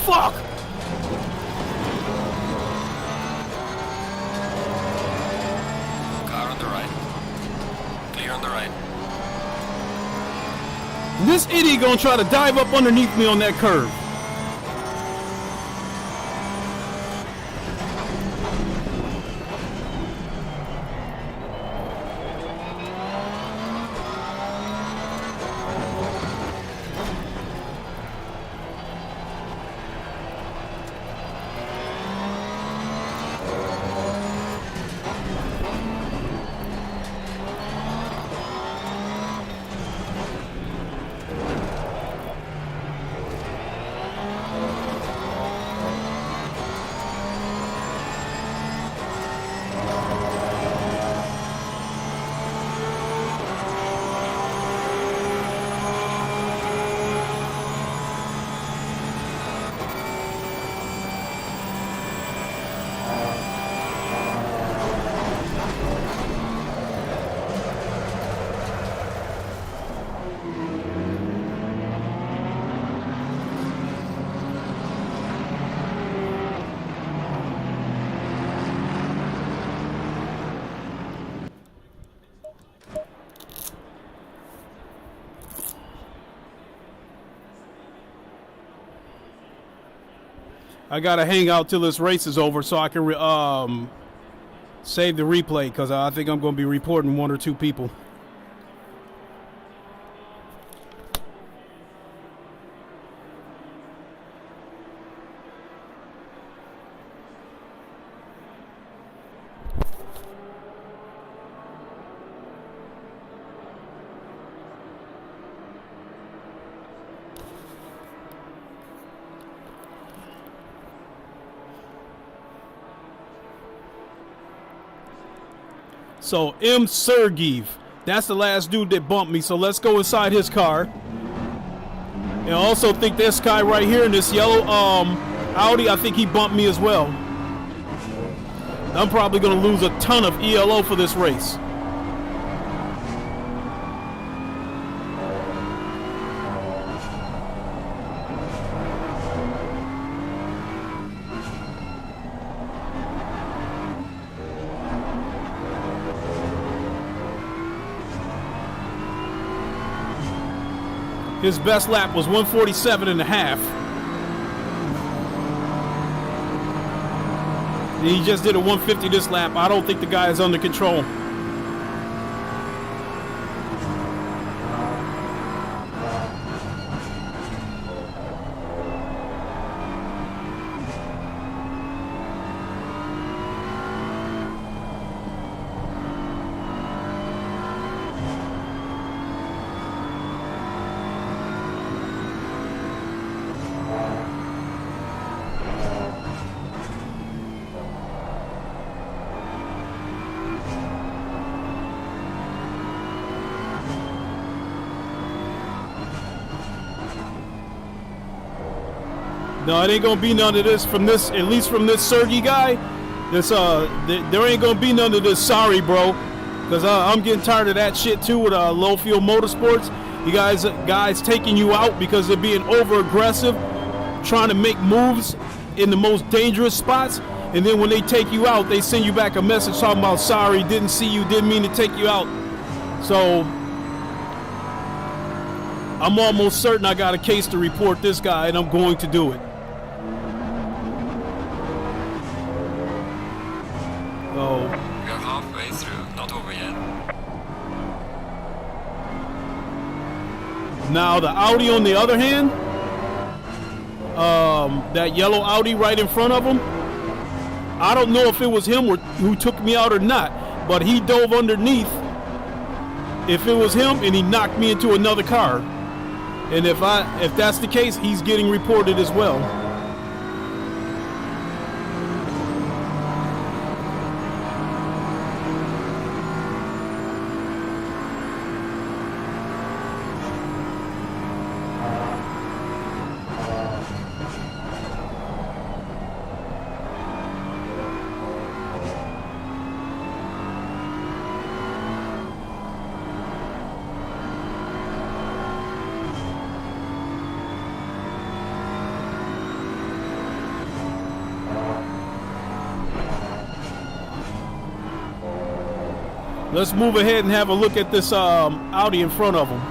fuck? Car on the right. Clear on the right. This idiot gonna try to dive up underneath me on that curve. I gotta hang out till this race is over so I can save the replay, because I think I'm gonna be reporting 1 or 2 people. So M. Sergeev, that's the last dude that bumped me. So let's go inside his car. And I also think this guy right here in this yellow Audi, I think he bumped me as well. I'm probably going to lose a ton of ELO for this race. His best lap was 147 and a half. And he just did a 150 this lap. I don't think the guy is under control. No, it ain't gonna be none of this from this, at least from this Sergey guy. This there ain't gonna be none of this. Sorry, bro, because I'm getting tired of that shit too with low fuel motorsports. You guys taking you out because they're being over aggressive, trying to make moves in the most dangerous spots, and then when they take you out, they send you back a message talking about sorry, didn't see you, didn't mean to take you out. So I'm almost certain I got a case to report this guy, and I'm going to do it. Oh. We are halfway through, not over yet. Now the Audi on the other hand, that yellow Audi right in front of him, I don't know if it was him who took me out or not, but he dove underneath, if it was him, and he knocked me into another car. And if that's the case, he's getting reported as well. Let's move ahead and have a look at this Audi in front of him.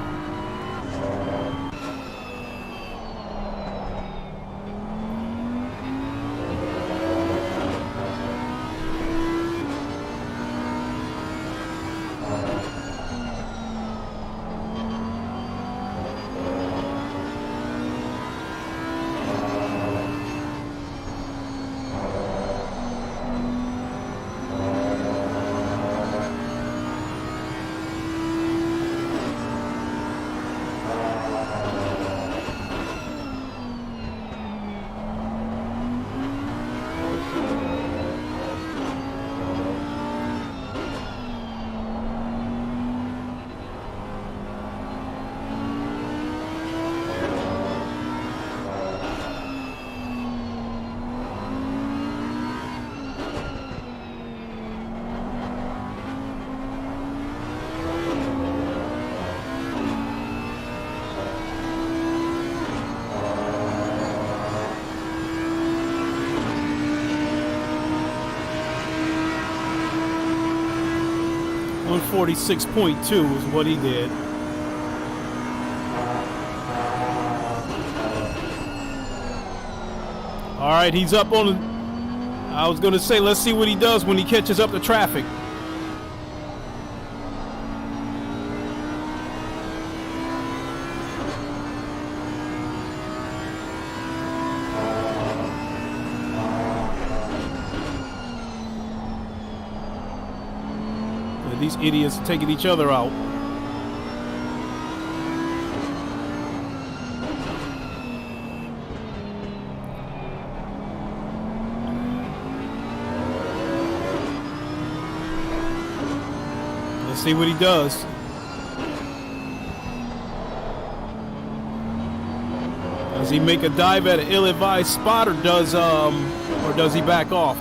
.46.2 is what he did. All right, he's up on the, I was going to say, let's see what he does when he catches up to traffic. These idiots are taking each other out. Let's see what he does. Does he make a dive at an ill-advised spot, or does he back off?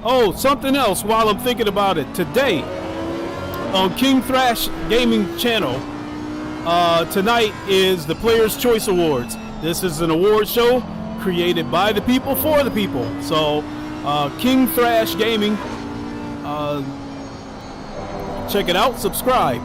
Oh, something else while I'm thinking about it. Today, on King Thrash Gaming channel, tonight is the Players' Choice Awards. This is an award show created by the people for the people. So, King Thrash Gaming, check it out, subscribe.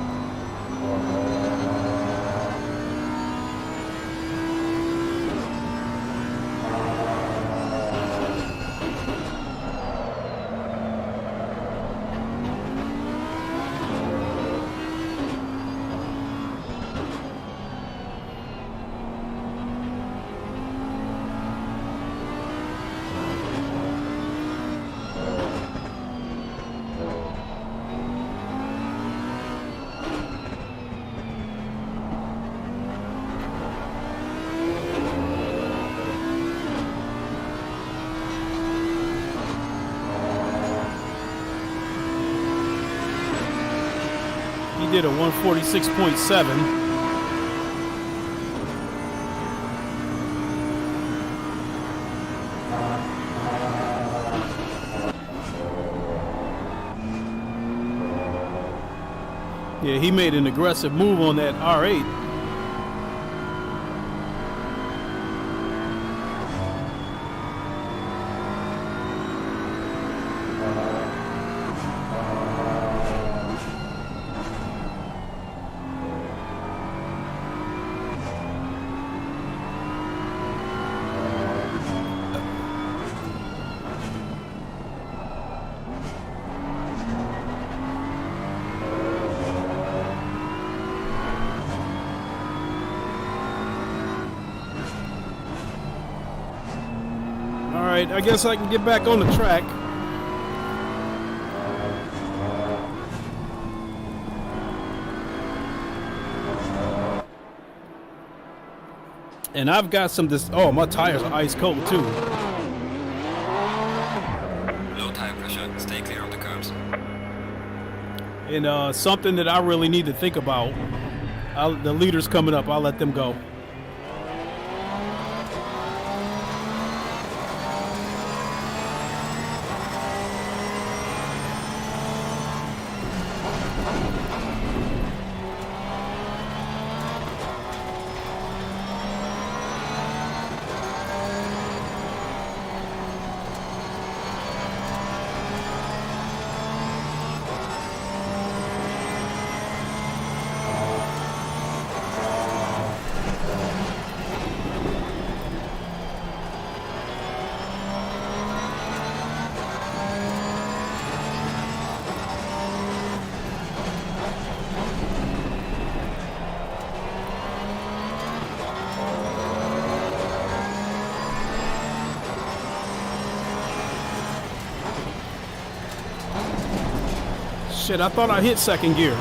He did a 146.7. Yeah, he made an aggressive move on that R8. Alright, I guess I can get back on the track. And I've got some oh, my tires are ice cold too. Low tire pressure, stay clear of the curbs. And something that I really need to think about. The leaders coming up, I'll let them go. Shit, I thought I hit second gear.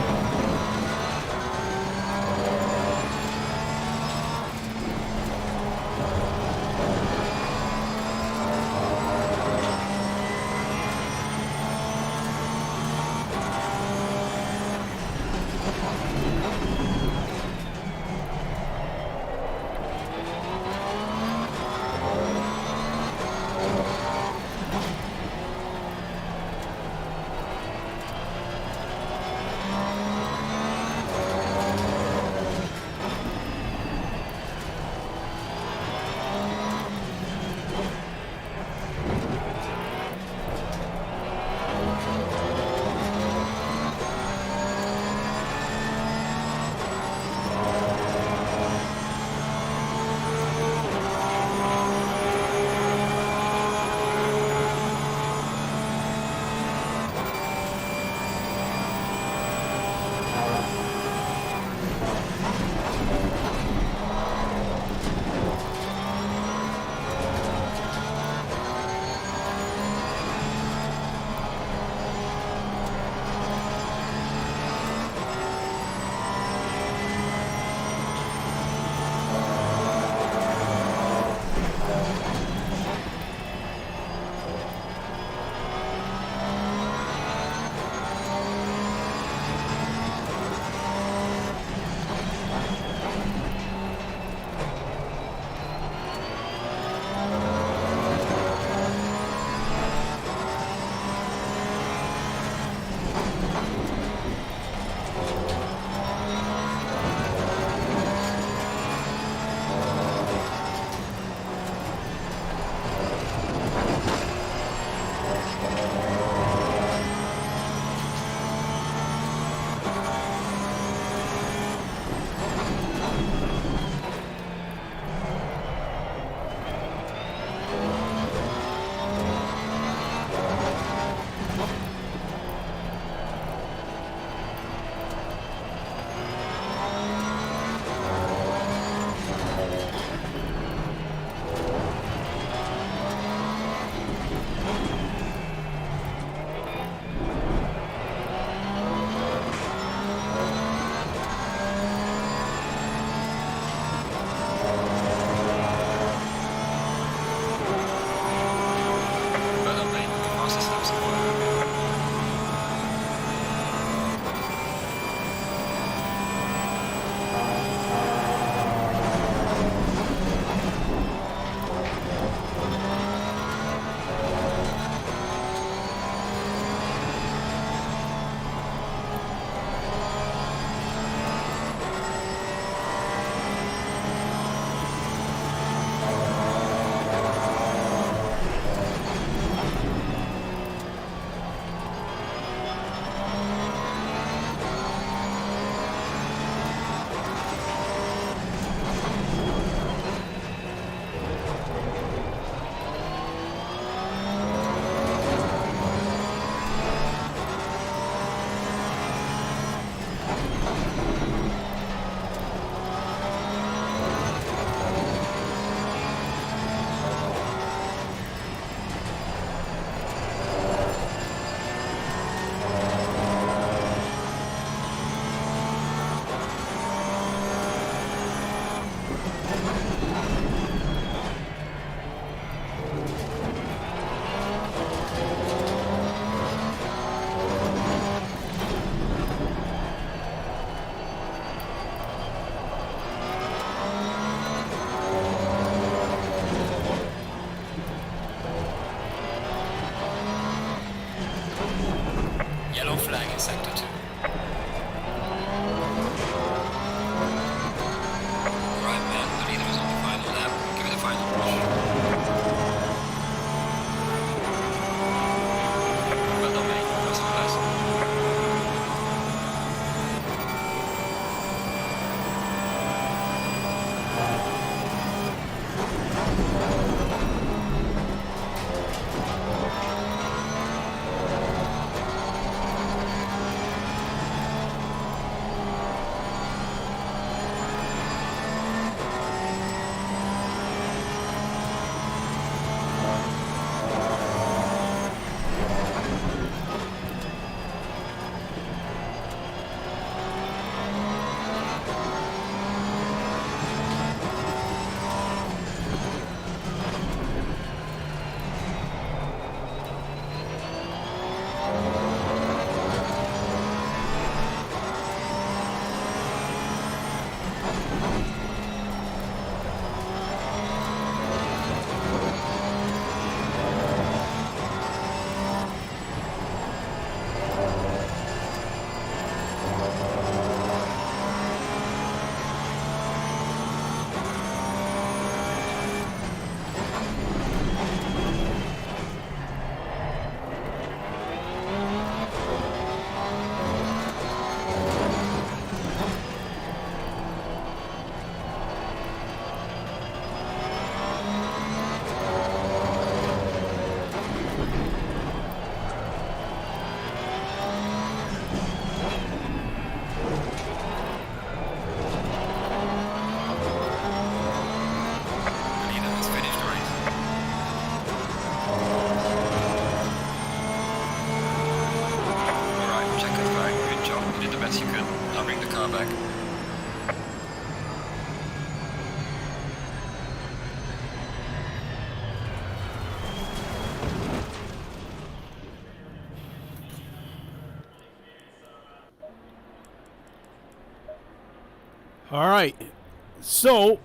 All right. So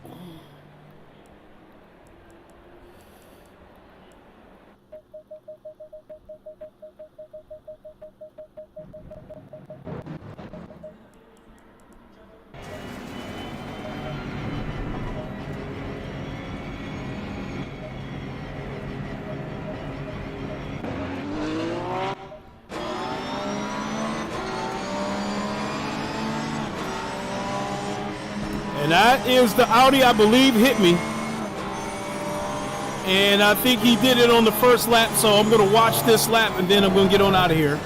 and that is the Audi, I believe, hit me. And I think he did it on the first lap, so I'm going to watch this lap, and then I'm going to get on out of here.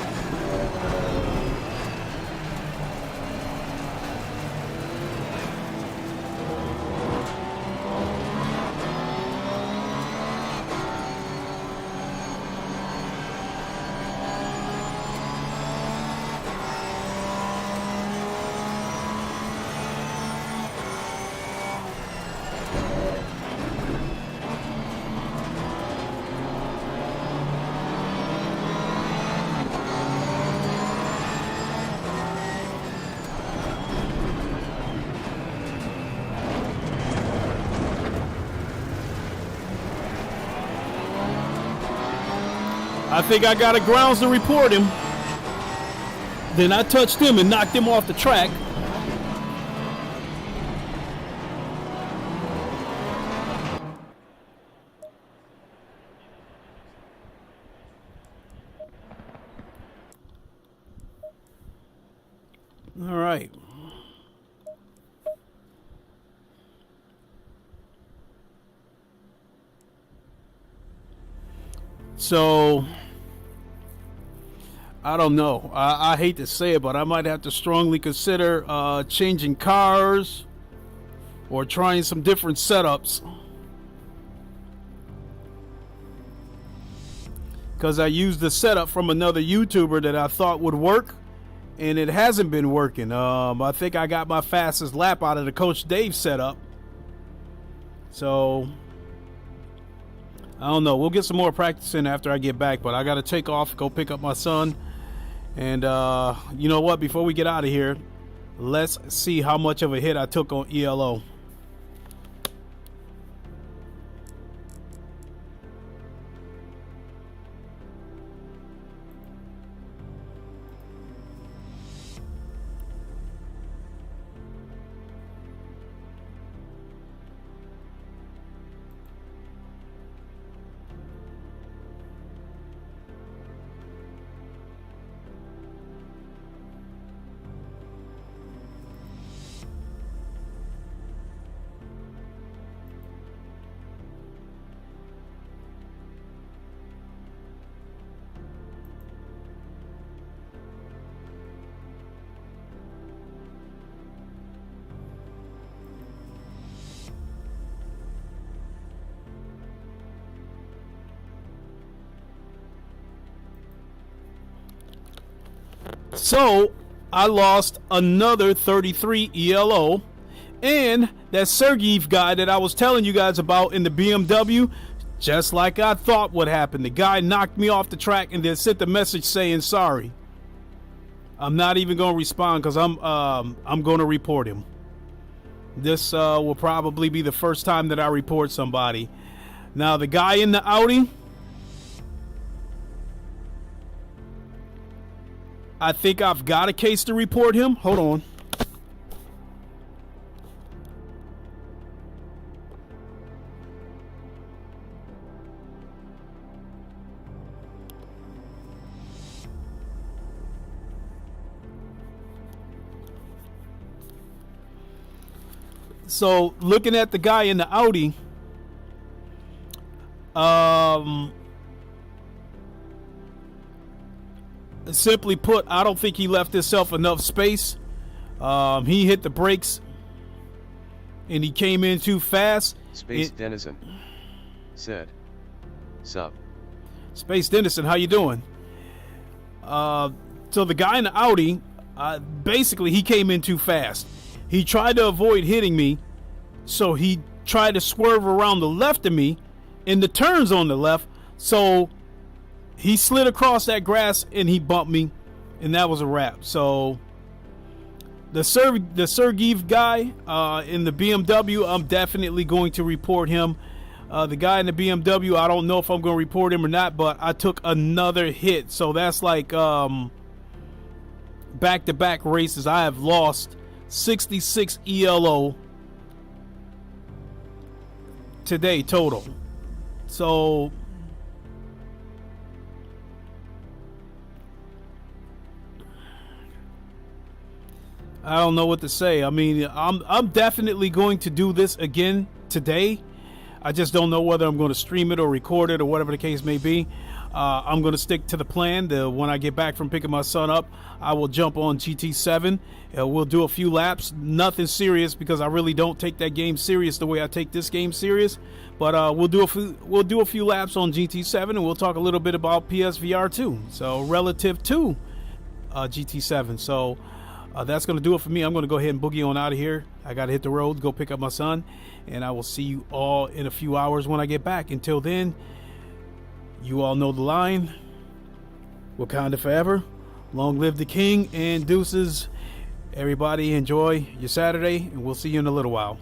I think I got a grounds to report him. Then I touched him and knocked him off the track. All right. So, I don't know. I hate to say it, but I might have to strongly consider changing cars or trying some different setups. Because I used the setup from another YouTuber that I thought would work, and it hasn't been working. I think I got my fastest lap out of the Coach Dave setup. So, I don't know. We'll get some more practice in after I get back, but I got to take off, go pick up my son. And you know what? Before we get out of here, let's see how much of a hit I took on ELO. So I lost another 33 ELO, and that Sergeyev guy that I was telling you guys about in the BMW, just like I thought would happen. The guy knocked me off the track and then sent the message saying sorry. I'm not even going to respond because I'm going to report him. This will probably be the first time that I report somebody. Now the guy in the Audi, I think I've got a case to report him. Hold on. So, looking at the guy in the Audi, simply put, I don't think he left himself enough space. He hit the brakes and he came in too fast. Space Denizen said, "Sup, Space Denizen, how you doing?" So the guy in the Audi, basically he came in too fast. He tried to avoid hitting me, so he tried to swerve around the left of me in the turns on the left. So he slid across that grass and he bumped me, and that was a wrap. So the Sergeev guy in the BMW, I'm definitely going to report him. The guy in the BMW, I don't know if I'm going to report him or not, but I took another hit. So that's like back-to-back races. I have lost 66 ELO today total. So I don't know what to say. I mean, I'm definitely going to do this again today. I just don't know whether I'm going to stream it or record it or whatever the case may be. I'm going to stick to the plan. When I get back from picking my son up, I will jump on GT7. We'll do a few laps. Nothing serious because I really don't take that game serious the way I take this game serious. But we'll do a few laps on GT7, and we'll talk a little bit about PSVR 2. So relative to GT7. So that's going to do it for me. I'm going to go ahead and boogie on out of here. I got to hit the road, go pick up my son, and I will see you all in a few hours when I get back. Until then, you all know the line. Wakanda forever. Long live the king, and deuces. Everybody enjoy your Saturday, and we'll see you in a little while.